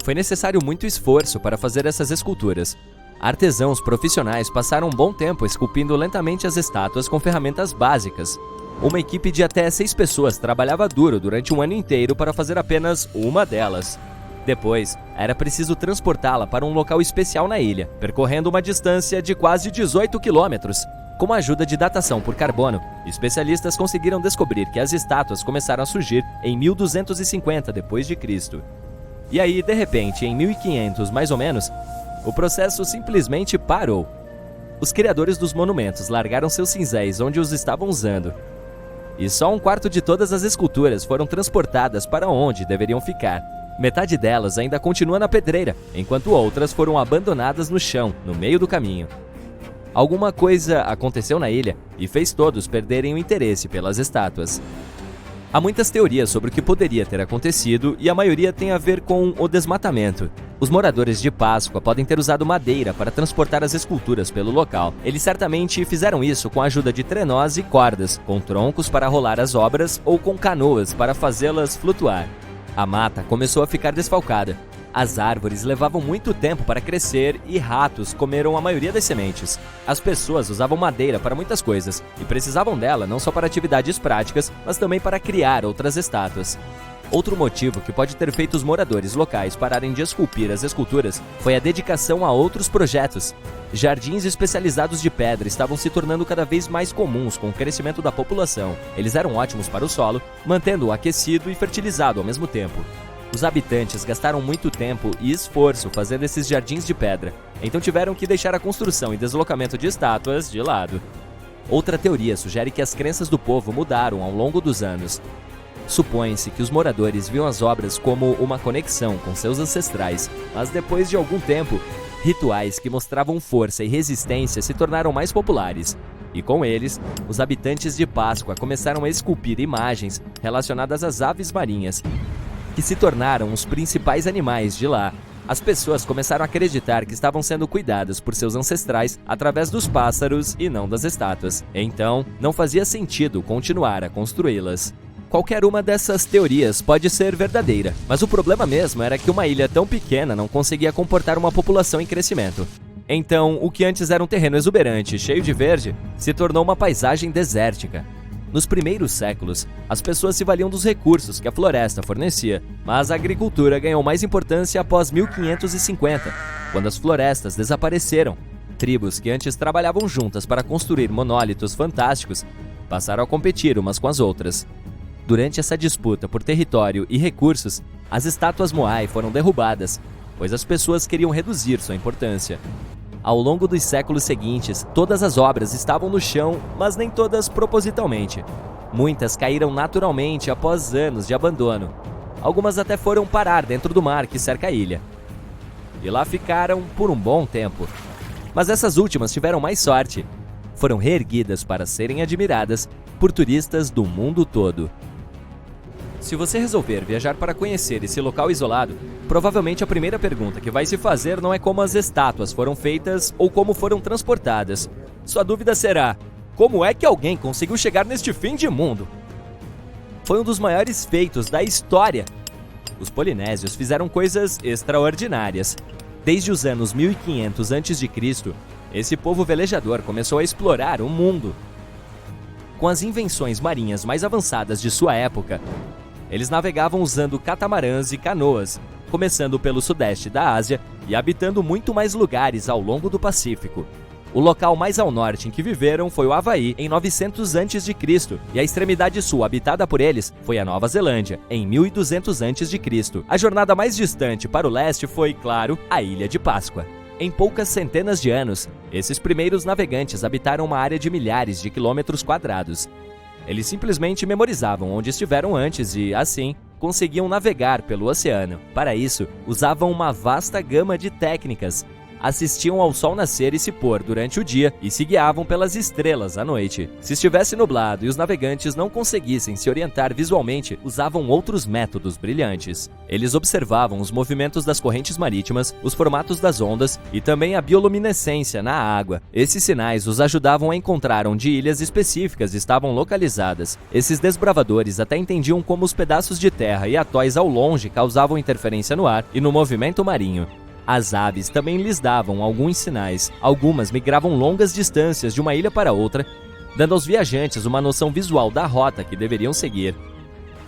Foi necessário muito esforço para fazer essas esculturas. Artesãos profissionais passaram um bom tempo esculpindo lentamente as estátuas com ferramentas básicas. Uma equipe de até 6 pessoas trabalhava duro durante um ano inteiro para fazer apenas uma delas. Depois, era preciso transportá-la para um local especial na ilha, percorrendo uma distância de quase 18 quilômetros. Com a ajuda de datação por carbono, especialistas conseguiram descobrir que as estátuas começaram a surgir em 1250 d.C. E aí, de repente, em 1500 mais ou menos, o processo simplesmente parou. Os criadores dos monumentos largaram seus cinzéis onde os estavam usando. E só um quarto de todas as esculturas foram transportadas para onde deveriam ficar. Metade delas ainda continua na pedreira, enquanto outras foram abandonadas no chão, no meio do caminho. Alguma coisa aconteceu na ilha e fez todos perderem o interesse pelas estátuas. Há muitas teorias sobre o que poderia ter acontecido e a maioria tem a ver com o desmatamento. Os moradores de Páscoa podem ter usado madeira para transportar as esculturas pelo local. Eles certamente fizeram isso com a ajuda de trenós e cordas, com troncos para rolar as obras ou com canoas para fazê-las flutuar. A mata começou a ficar desfalcada. As árvores levavam muito tempo para crescer e ratos comeram a maioria das sementes. As pessoas usavam madeira para muitas coisas e precisavam dela não só para atividades práticas, mas também para criar outras estátuas. Outro motivo que pode ter feito os moradores locais pararem de esculpir as esculturas foi a dedicação a outros projetos. Jardins especializados de pedra estavam se tornando cada vez mais comuns com o crescimento da população. Eles eram ótimos para o solo, mantendo-o aquecido e fertilizado ao mesmo tempo. Os habitantes gastaram muito tempo e esforço fazendo esses jardins de pedra, então tiveram que deixar a construção e deslocamento de estátuas de lado. Outra teoria sugere que as crenças do povo mudaram ao longo dos anos. Supõe-se que os moradores viam as obras como uma conexão com seus ancestrais, mas depois de algum tempo, rituais que mostravam força e resistência se tornaram mais populares. E com eles, os habitantes de Páscoa começaram a esculpir imagens relacionadas às aves marinhas, que se tornaram os principais animais de lá. As pessoas começaram a acreditar que estavam sendo cuidadas por seus ancestrais através dos pássaros e não das estátuas. Então, não fazia sentido continuar a construí-las. Qualquer uma dessas teorias pode ser verdadeira, mas o problema mesmo era que uma ilha tão pequena não conseguia comportar uma população em crescimento. Então, o que antes era um terreno exuberante, cheio de verde, se tornou uma paisagem desértica. Nos primeiros séculos, as pessoas se valiam dos recursos que a floresta fornecia, mas a agricultura ganhou mais importância após 1550, quando as florestas desapareceram. Tribos que antes trabalhavam juntas para construir monólitos fantásticos passaram a competir umas com as outras. Durante essa disputa por território e recursos, as estátuas Moai foram derrubadas, pois as pessoas queriam reduzir sua importância. Ao longo dos séculos seguintes, todas as obras estavam no chão, mas nem todas propositalmente. Muitas caíram naturalmente após anos de abandono. Algumas até foram parar dentro do mar que cerca a ilha. E lá ficaram por um bom tempo. Mas essas últimas tiveram mais sorte. Foram reerguidas para serem admiradas por turistas do mundo todo. Se você resolver viajar para conhecer esse local isolado, provavelmente a primeira pergunta que vai se fazer não é como as estátuas foram feitas ou como foram transportadas. Sua dúvida será: como é que alguém conseguiu chegar neste fim de mundo? Foi um dos maiores feitos da história. Os polinésios fizeram coisas extraordinárias. Desde os anos 1500 a.C., esse povo velejador começou a explorar o mundo. Com as invenções marinhas mais avançadas de sua época, eles navegavam usando catamarãs e canoas, começando pelo sudeste da Ásia e habitando muito mais lugares ao longo do Pacífico. O local mais ao norte em que viveram foi o Havaí, em 900 a.C., e a extremidade sul habitada por eles foi a Nova Zelândia, em 1200 a.C. A jornada mais distante para o leste foi, claro, a Ilha de Páscoa. Em poucas centenas de anos, esses primeiros navegantes habitaram uma área de milhares de quilômetros quadrados. Eles simplesmente memorizavam onde estiveram antes e, assim, conseguiam navegar pelo oceano. Para isso, usavam uma vasta gama de técnicas. Assistiam ao sol nascer e se pôr durante o dia e se guiavam pelas estrelas à noite. Se estivesse nublado e os navegantes não conseguissem se orientar visualmente, usavam outros métodos brilhantes. Eles observavam os movimentos das correntes marítimas, os formatos das ondas e também a bioluminescência na água. Esses sinais os ajudavam a encontrar onde ilhas específicas estavam localizadas. Esses desbravadores até entendiam como os pedaços de terra e atóis ao longe causavam interferência no ar e no movimento marinho. As aves também lhes davam alguns sinais. Algumas migravam longas distâncias de uma ilha para outra, dando aos viajantes uma noção visual da rota que deveriam seguir.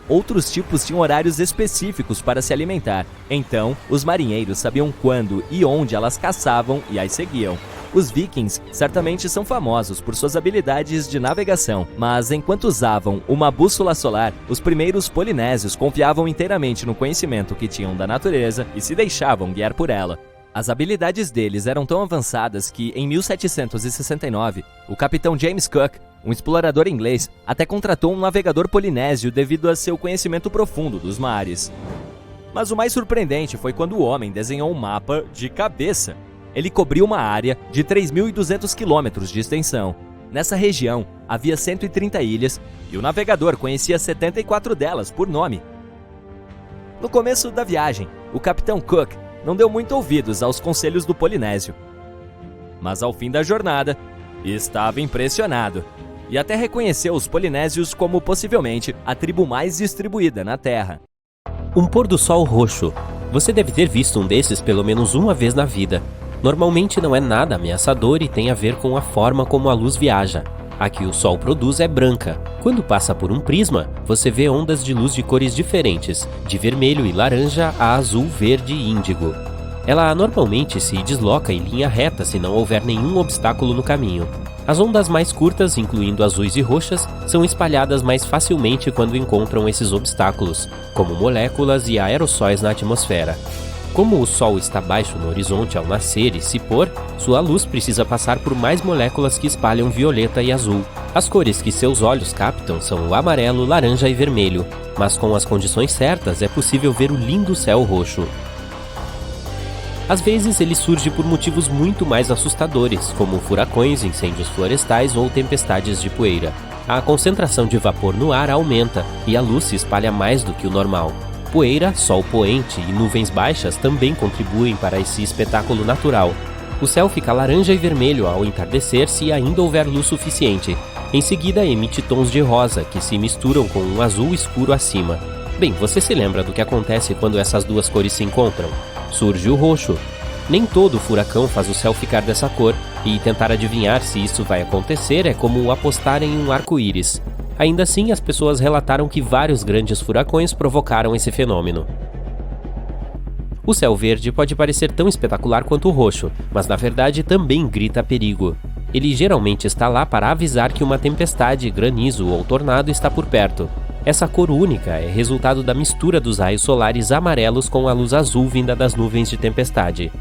Outros tipos tinham horários específicos para se alimentar, então os marinheiros sabiam quando e onde elas caçavam e as seguiam. Os vikings certamente são famosos por suas habilidades de navegação, mas enquanto usavam uma bússola solar, os primeiros polinésios confiavam inteiramente no conhecimento que tinham da natureza e se deixavam guiar por ela. As habilidades deles eram tão avançadas que, em 1769, o capitão James Cook, um explorador inglês, até contratou um navegador polinésio devido a seu conhecimento profundo dos mares. Mas o mais surpreendente foi quando o homem desenhou um mapa de cabeça. Ele cobriu uma área de 3.200 quilômetros de extensão. Nessa região, havia 130 ilhas e o navegador conhecia 74 delas por nome. No começo da viagem, o capitão Cook não deu muito ouvidos aos conselhos do polinésio. Mas ao fim da jornada, estava impressionado e até reconheceu os polinésios como possivelmente a tribo mais distribuída na Terra. Um pôr do sol roxo. Você deve ter visto um desses pelo menos uma vez na vida. Normalmente não é nada ameaçador e tem a ver com a forma como a luz viaja. A que o Sol produz é branca. Quando passa por um prisma, você vê ondas de luz de cores diferentes, de vermelho e laranja a azul, verde e índigo. Ela normalmente se desloca em linha reta se não houver nenhum obstáculo no caminho. As ondas mais curtas, incluindo azuis e roxas, são espalhadas mais facilmente quando encontram esses obstáculos, como moléculas e aerossóis na atmosfera. Como o Sol está baixo no horizonte ao nascer e se pôr, sua luz precisa passar por mais moléculas que espalham violeta e azul. As cores que seus olhos captam são o amarelo, laranja e vermelho, mas com as condições certas é possível ver o lindo céu roxo. Às vezes ele surge por motivos muito mais assustadores, como furacões, incêndios florestais ou tempestades de poeira. A concentração de vapor no ar aumenta e a luz se espalha mais do que o normal. Poeira, sol poente e nuvens baixas também contribuem para esse espetáculo natural. O céu fica laranja e vermelho ao entardecer se ainda houver luz suficiente. Em seguida emite tons de rosa, que se misturam com um azul escuro acima. Bem, você se lembra do que acontece quando essas duas cores se encontram? Surge o roxo. Nem todo furacão faz o céu ficar dessa cor, e tentar adivinhar se isso vai acontecer é como apostar em um arco-íris. Ainda assim, as pessoas relataram que vários grandes furacões provocaram esse fenômeno. O céu verde pode parecer tão espetacular quanto o roxo, mas na verdade também grita perigo. Ele geralmente está lá para avisar que uma tempestade, granizo ou tornado está por perto. Essa cor única é resultado da mistura dos raios solares amarelos com a luz azul vinda das nuvens de tempestade.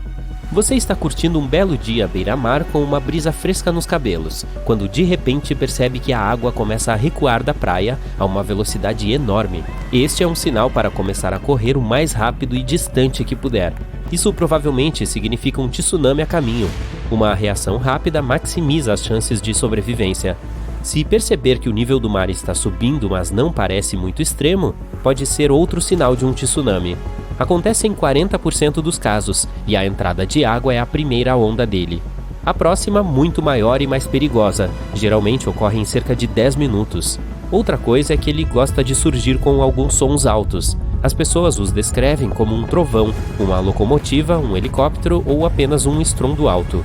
Você está curtindo um belo dia à beira-mar com uma brisa fresca nos cabelos, quando de repente percebe que a água começa a recuar da praia a uma velocidade enorme. Este é um sinal para começar a correr o mais rápido e distante que puder. Isso provavelmente significa um tsunami a caminho. Uma reação rápida maximiza as chances de sobrevivência. Se perceber que o nível do mar está subindo, mas não parece muito extremo, pode ser outro sinal de um tsunami. Acontece em 40% dos casos, e a entrada de água é a primeira onda dele. A próxima, muito maior e mais perigosa, geralmente ocorre em cerca de 10 minutos. Outra coisa é que ele gosta de surgir com alguns sons altos. As pessoas os descrevem como um trovão, uma locomotiva, um helicóptero ou apenas um estrondo alto.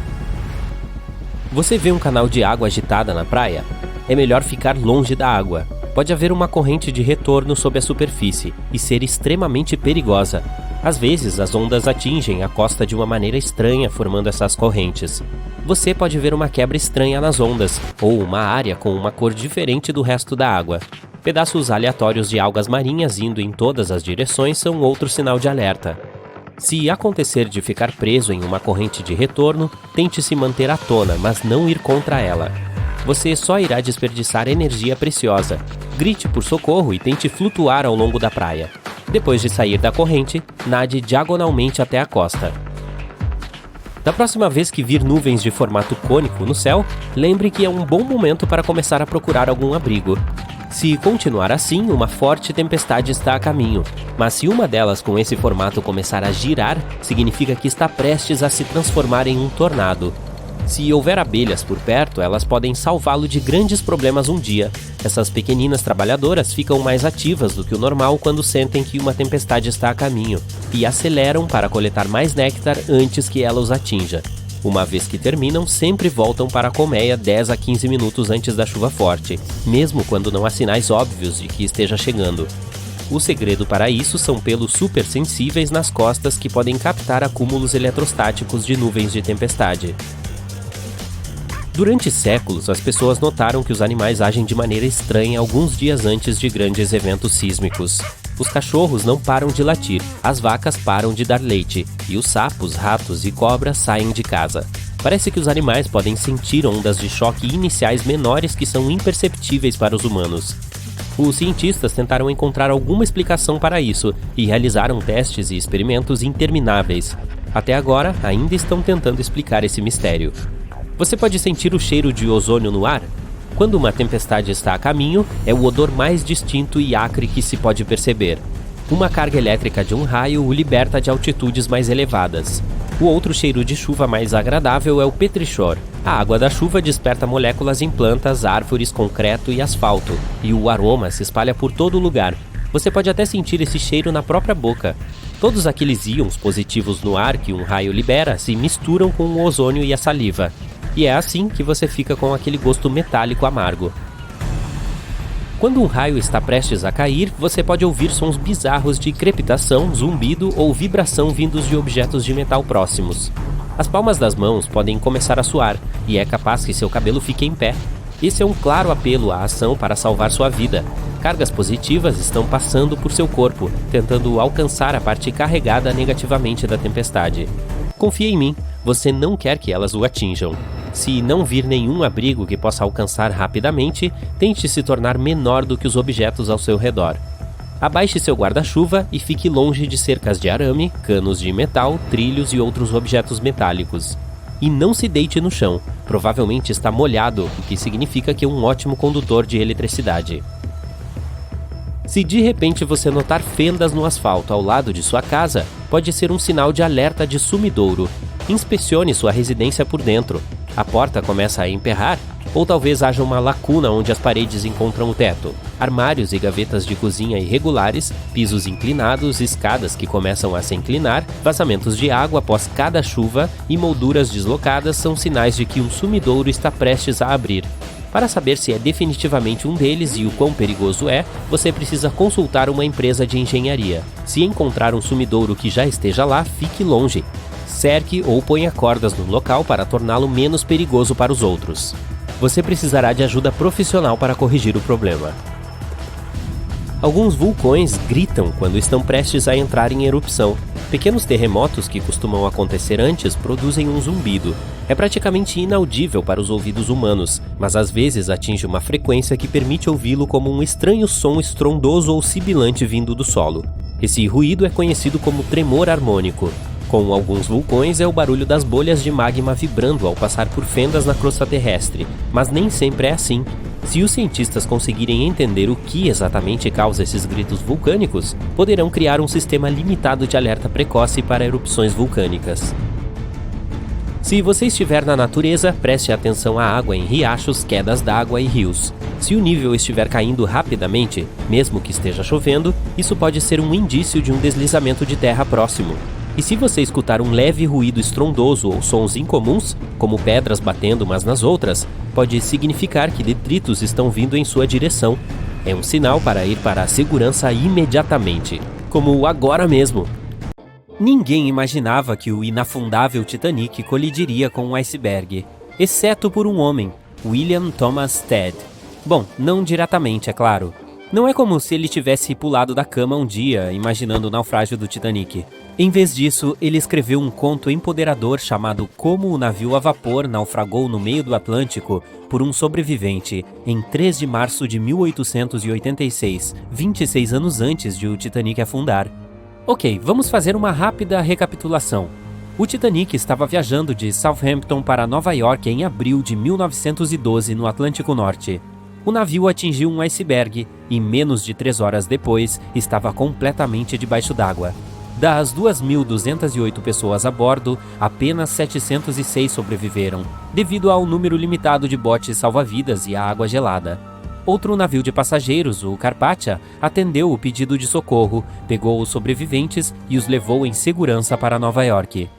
Você vê um canal de água agitada na praia? É melhor ficar longe da água. Pode haver uma corrente de retorno sob a superfície e ser extremamente perigosa. Às vezes, as ondas atingem a costa de uma maneira estranha, formando essas correntes. Você pode ver uma quebra estranha nas ondas, ou uma área com uma cor diferente do resto da água. Pedaços aleatórios de algas marinhas indo em todas as direções são outro sinal de alerta. Se acontecer de ficar preso em uma corrente de retorno, tente se manter à tona, mas não ir contra ela. Você só irá desperdiçar energia preciosa. Grite por socorro e tente flutuar ao longo da praia. Depois de sair da corrente, nade diagonalmente até a costa. Da próxima vez que vir nuvens de formato cônico no céu, lembre que é um bom momento para começar a procurar algum abrigo. Se continuar assim, uma forte tempestade está a caminho, mas se uma delas com esse formato começar a girar, significa que está prestes a se transformar em um tornado. Se houver abelhas por perto, elas podem salvá-lo de grandes problemas um dia. Essas pequeninas trabalhadoras ficam mais ativas do que o normal quando sentem que uma tempestade está a caminho, e aceleram para coletar mais néctar antes que ela os atinja. Uma vez que terminam, sempre voltam para a colmeia 10 a 15 minutos antes da chuva forte, mesmo quando não há sinais óbvios de que esteja chegando. O segredo para isso são pelos supersensíveis nas costas que podem captar acúmulos eletrostáticos de nuvens de tempestade. Durante séculos, as pessoas notaram que os animais agem de maneira estranha alguns dias antes de grandes eventos sísmicos. Os cachorros não param de latir, as vacas param de dar leite, e os sapos, ratos e cobras saem de casa. Parece que os animais podem sentir ondas de choque iniciais menores que são imperceptíveis para os humanos. Os cientistas tentaram encontrar alguma explicação para isso e realizaram testes e experimentos intermináveis. Até agora, ainda estão tentando explicar esse mistério. Você pode sentir o cheiro de ozônio no ar? Quando uma tempestade está a caminho, é o odor mais distinto e acre que se pode perceber. Uma carga elétrica de um raio o liberta de altitudes mais elevadas. O outro cheiro de chuva mais agradável é o petrichor. A água da chuva desperta moléculas em plantas, árvores, concreto e asfalto, e o aroma se espalha por todo o lugar. Você pode até sentir esse cheiro na própria boca. Todos aqueles íons positivos no ar que um raio libera se misturam com o ozônio e a saliva. E é assim que você fica com aquele gosto metálico amargo. Quando um raio está prestes a cair, você pode ouvir sons bizarros de crepitação, zumbido ou vibração vindos de objetos de metal próximos. As palmas das mãos podem começar a suar, e é capaz que seu cabelo fique em pé. Esse é um claro apelo à ação para salvar sua vida. Cargas positivas estão passando por seu corpo, tentando alcançar a parte carregada negativamente da tempestade. Confie em mim, você não quer que elas o atinjam. Se não vir nenhum abrigo que possa alcançar rapidamente, tente se tornar menor do que os objetos ao seu redor. Abaixe seu guarda-chuva e fique longe de cercas de arame, canos de metal, trilhos e outros objetos metálicos. E não se deite no chão, provavelmente está molhado, o que significa que é um ótimo condutor de eletricidade. Se de repente você notar fendas no asfalto ao lado de sua casa, pode ser um sinal de alerta de sumidouro. Inspecione sua residência por dentro. A porta começa a emperrar, ou talvez haja uma lacuna onde as paredes encontram o teto. Armários e gavetas de cozinha irregulares, pisos inclinados, escadas que começam a se inclinar, vazamentos de água após cada chuva e molduras deslocadas são sinais de que um sumidouro está prestes a abrir. Para saber se é definitivamente um deles e o quão perigoso é, você precisa consultar uma empresa de engenharia. Se encontrar um sumidouro que já esteja lá, fique longe. Cerque ou ponha cordas no local para torná-lo menos perigoso para os outros. Você precisará de ajuda profissional para corrigir o problema. Alguns vulcões gritam quando estão prestes a entrar em erupção. Pequenos terremotos que costumam acontecer antes produzem um zumbido. É praticamente inaudível para os ouvidos humanos, mas às vezes atinge uma frequência que permite ouvi-lo como um estranho som estrondoso ou sibilante vindo do solo. Esse ruído é conhecido como tremor harmônico. Com alguns vulcões é o barulho das bolhas de magma vibrando ao passar por fendas na crosta terrestre, mas nem sempre é assim. Se os cientistas conseguirem entender o que exatamente causa esses gritos vulcânicos, poderão criar um sistema limitado de alerta precoce para erupções vulcânicas. Se você estiver na natureza, preste atenção à água em riachos, quedas d'água e rios. Se o nível estiver caindo rapidamente, mesmo que esteja chovendo, isso pode ser um indício de um deslizamento de terra próximo. E se você escutar um leve ruído estrondoso ou sons incomuns, como pedras batendo umas nas outras, pode significar que detritos estão vindo em sua direção. É um sinal para ir para a segurança imediatamente, como agora mesmo. Ninguém imaginava que o inafundável Titanic colidiria com um iceberg, exceto por um homem, William Thomas Stead. Bom, não diretamente, é claro. Não é como se ele tivesse pulado da cama um dia, imaginando o naufrágio do Titanic. Em vez disso, ele escreveu um conto empoderador chamado Como o Navio a Vapor Naufragou no Meio do Atlântico por um Sobrevivente, em 3 de março de 1886, 26 anos antes de o Titanic afundar. Ok, vamos fazer uma rápida recapitulação. O Titanic estava viajando de Southampton para Nova York em abril de 1912 no Atlântico Norte. O navio atingiu um iceberg e, menos de 3 horas depois, estava completamente debaixo d'água. Das 2.208 pessoas a bordo, apenas 706 sobreviveram, devido ao número limitado de botes salva-vidas e à água gelada. Outro navio de passageiros, o Carpathia, atendeu o pedido de socorro, pegou os sobreviventes e os levou em segurança para Nova York.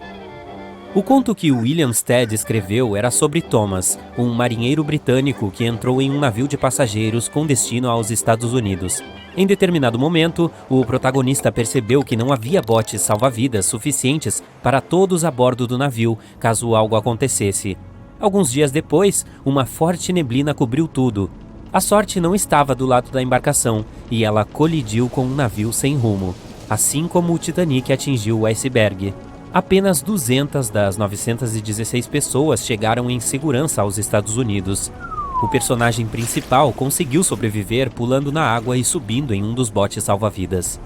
O conto que William Stead escreveu era sobre Thomas, um marinheiro britânico que entrou em um navio de passageiros com destino aos Estados Unidos. Em determinado momento, o protagonista percebeu que não havia botes salva-vidas suficientes para todos a bordo do navio, caso algo acontecesse. Alguns dias depois, uma forte neblina cobriu tudo. A sorte não estava do lado da embarcação, e ela colidiu com um navio sem rumo, assim como o Titanic atingiu o iceberg. Apenas 200 das 916 pessoas chegaram em segurança aos Estados Unidos. O personagem principal conseguiu sobreviver pulando na água e subindo em um dos botes salva-vidas.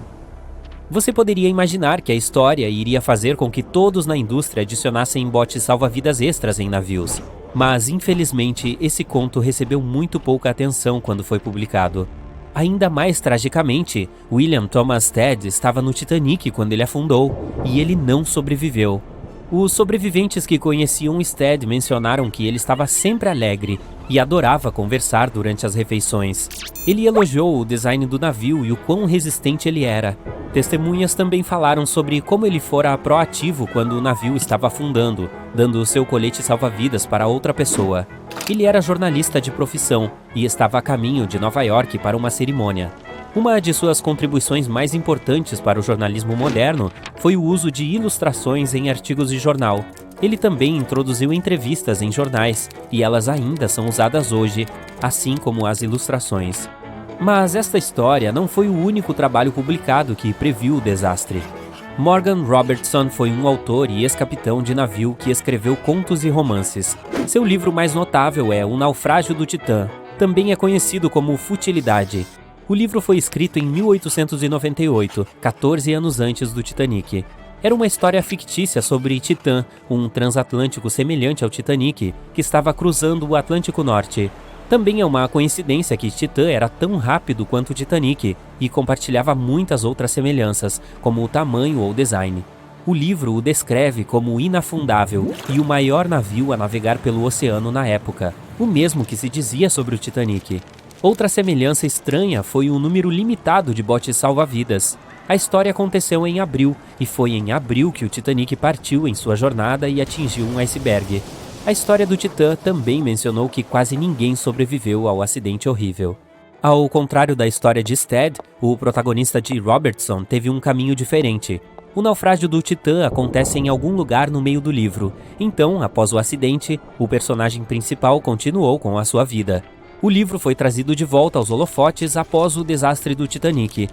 Você poderia imaginar que a história iria fazer com que todos na indústria adicionassem botes salva-vidas extras em navios. Mas, infelizmente, esse conto recebeu muito pouca atenção quando foi publicado. Ainda mais tragicamente, William Thomas Stead estava no Titanic quando ele afundou, e ele não sobreviveu. Os sobreviventes que conheciam Stead mencionaram que ele estava sempre alegre e adorava conversar durante as refeições. Ele elogiou o design do navio e o quão resistente ele era. Testemunhas também falaram sobre como ele fora proativo quando o navio estava afundando, dando seu colete salva-vidas para outra pessoa. Ele era jornalista de profissão e estava a caminho de Nova York para uma cerimônia. Uma de suas contribuições mais importantes para o jornalismo moderno foi o uso de ilustrações em artigos de jornal. Ele também introduziu entrevistas em jornais, e elas ainda são usadas hoje, assim como as ilustrações. Mas esta história não foi o único trabalho publicado que previu o desastre. Morgan Robertson foi um autor e ex-capitão de navio que escreveu contos e romances. Seu livro mais notável é O Naufrágio do Titã. Também é conhecido como Futilidade. O livro foi escrito em 1898, 14 anos antes do Titanic. Era uma história fictícia sobre Titã, um transatlântico semelhante ao Titanic, que estava cruzando o Atlântico Norte. Também é uma coincidência que Titã era tão rápido quanto o Titanic e compartilhava muitas outras semelhanças, como o tamanho ou design. O livro o descreve como inafundável e o maior navio a navegar pelo oceano na época, o mesmo que se dizia sobre o Titanic. Outra semelhança estranha foi o número limitado de botes salva-vidas. A história aconteceu em abril, e foi em abril que o Titanic partiu em sua jornada e atingiu um iceberg. A história do Titã também mencionou que quase ninguém sobreviveu ao acidente horrível. Ao contrário da história de Stead, o protagonista de Robertson teve um caminho diferente. O naufrágio do Titã acontece em algum lugar no meio do livro, então, após o acidente, o personagem principal continuou com a sua vida. O livro foi trazido de volta aos holofotes após o desastre do Titanic.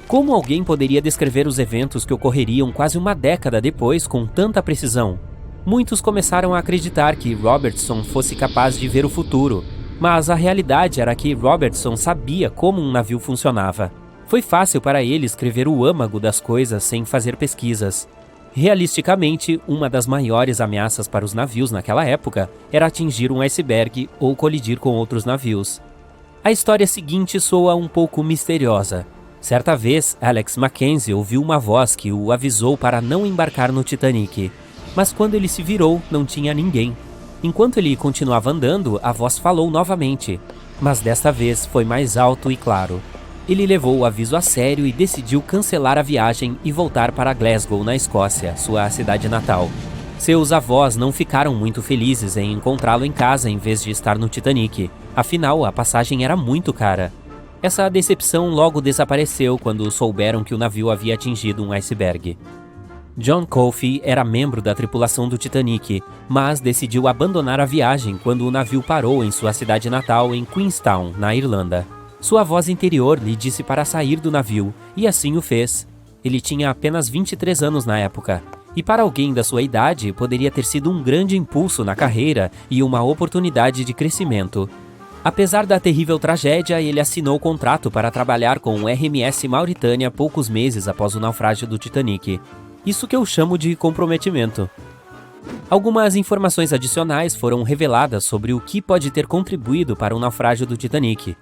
Como alguém poderia descrever os eventos que ocorreriam quase uma década depois com tanta precisão? Muitos começaram a acreditar que Robertson fosse capaz de ver o futuro, mas a realidade era que Robertson sabia como um navio funcionava. Foi fácil para ele escrever o âmago das coisas sem fazer pesquisas. Realisticamente, uma das maiores ameaças para os navios naquela época era atingir um iceberg ou colidir com outros navios. A história seguinte soa um pouco misteriosa. Certa vez, Alex Mackenzie ouviu uma voz que o avisou para não embarcar no Titanic. Mas quando ele se virou, não tinha ninguém. Enquanto ele continuava andando, a voz falou novamente, mas desta vez foi mais alto e claro. Ele levou o aviso a sério e decidiu cancelar a viagem e voltar para Glasgow, na Escócia, sua cidade natal. Seus avós não ficaram muito felizes em encontrá-lo em casa em vez de estar no Titanic, afinal a passagem era muito cara. Essa decepção logo desapareceu quando souberam que o navio havia atingido um iceberg. John Coffey era membro da tripulação do Titanic, mas decidiu abandonar a viagem quando o navio parou em sua cidade natal em Queenstown, na Irlanda. Sua voz interior lhe disse para sair do navio, e assim o fez. Ele tinha apenas 23 anos na época, e para alguém da sua idade poderia ter sido um grande impulso na carreira e uma oportunidade de crescimento. Apesar da terrível tragédia, ele assinou contrato para trabalhar com o RMS Mauritânia poucos meses após o naufrágio do Titanic. Isso que eu chamo de comprometimento. Algumas informações adicionais foram reveladas sobre o que pode ter contribuído para o naufrágio do Titanic.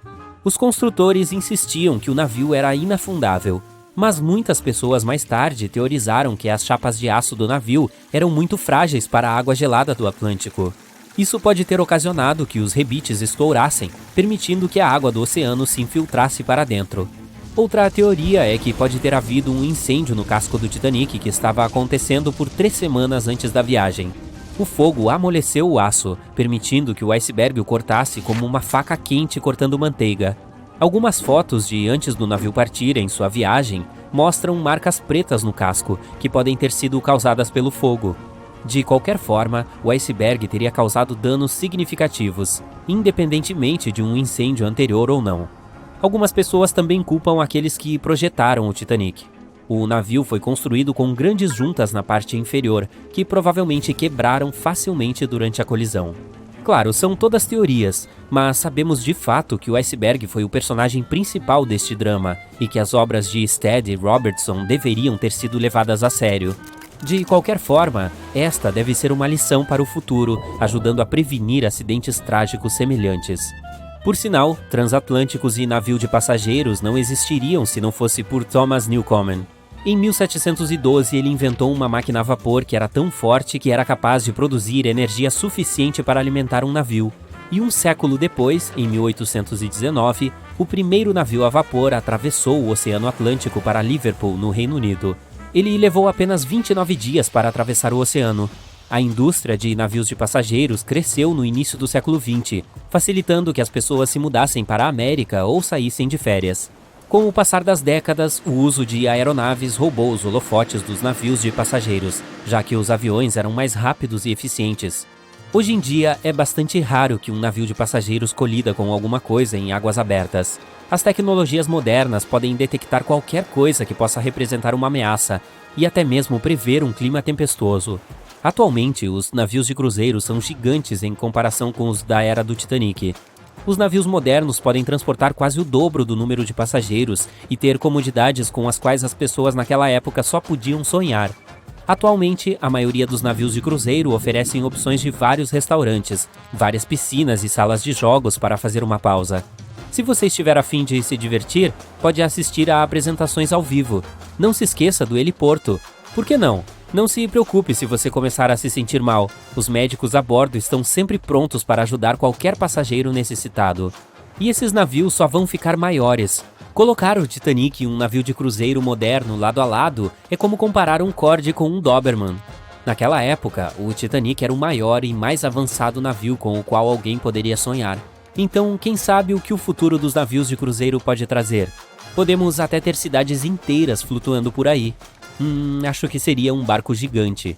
Os construtores insistiam que o navio era inafundável, mas muitas pessoas mais tarde teorizaram que as chapas de aço do navio eram muito frágeis para a água gelada do Atlântico. Isso pode ter ocasionado que os rebites estourassem, permitindo que a água do oceano se infiltrasse para dentro. Outra teoria é que pode ter havido um incêndio no casco do Titanic que estava acontecendo por 3 semanas antes da viagem. O fogo amoleceu o aço, permitindo que o iceberg o cortasse como uma faca quente cortando manteiga. Algumas fotos de antes do navio partir em sua viagem mostram marcas pretas no casco, que podem ter sido causadas pelo fogo. De qualquer forma, o iceberg teria causado danos significativos, independentemente de um incêndio anterior ou não. Algumas pessoas também culpam aqueles que projetaram o Titanic. O navio foi construído com grandes juntas na parte inferior, que provavelmente quebraram facilmente durante a colisão. Claro, são todas teorias, mas sabemos de fato que o iceberg foi o personagem principal deste drama e que as obras de Stead e Robertson deveriam ter sido levadas a sério. De qualquer forma, esta deve ser uma lição para o futuro, ajudando a prevenir acidentes trágicos semelhantes. Por sinal, transatlânticos e navio de passageiros não existiriam se não fosse por Thomas Newcomen. Em 1712, ele inventou uma máquina a vapor que era tão forte que era capaz de produzir energia suficiente para alimentar um navio. E um século depois, em 1819, o primeiro navio a vapor atravessou o Oceano Atlântico para Liverpool, no Reino Unido. Ele levou apenas 29 dias para atravessar o oceano. A indústria de navios de passageiros cresceu no início do século XX, facilitando que as pessoas se mudassem para a América ou saíssem de férias. Com o passar das décadas, o uso de aeronaves roubou os holofotes dos navios de passageiros, já que os aviões eram mais rápidos e eficientes. Hoje em dia, é bastante raro que um navio de passageiros colida com alguma coisa em águas abertas. As tecnologias modernas podem detectar qualquer coisa que possa representar uma ameaça e até mesmo prever um clima tempestuoso. Atualmente, os navios de cruzeiro são gigantes em comparação com os da era do Titanic. Os navios modernos podem transportar quase o dobro do número de passageiros e ter comodidades com as quais as pessoas naquela época só podiam sonhar. Atualmente, a maioria dos navios de cruzeiro oferecem opções de vários restaurantes, várias piscinas e salas de jogos para fazer uma pausa. Se você estiver a fim de se divertir, pode assistir a apresentações ao vivo. Não se esqueça do heliporto. Por que não? Não se preocupe se você começar a se sentir mal. Os médicos a bordo estão sempre prontos para ajudar qualquer passageiro necessitado. E esses navios só vão ficar maiores. Colocar o Titanic e um navio de cruzeiro moderno lado a lado é como comparar um Concorde com um Doberman. Naquela época, o Titanic era o maior e mais avançado navio com o qual alguém poderia sonhar. Então, quem sabe o que o futuro dos navios de cruzeiro pode trazer? Podemos até ter cidades inteiras flutuando por aí. Acho que seria um barco gigante.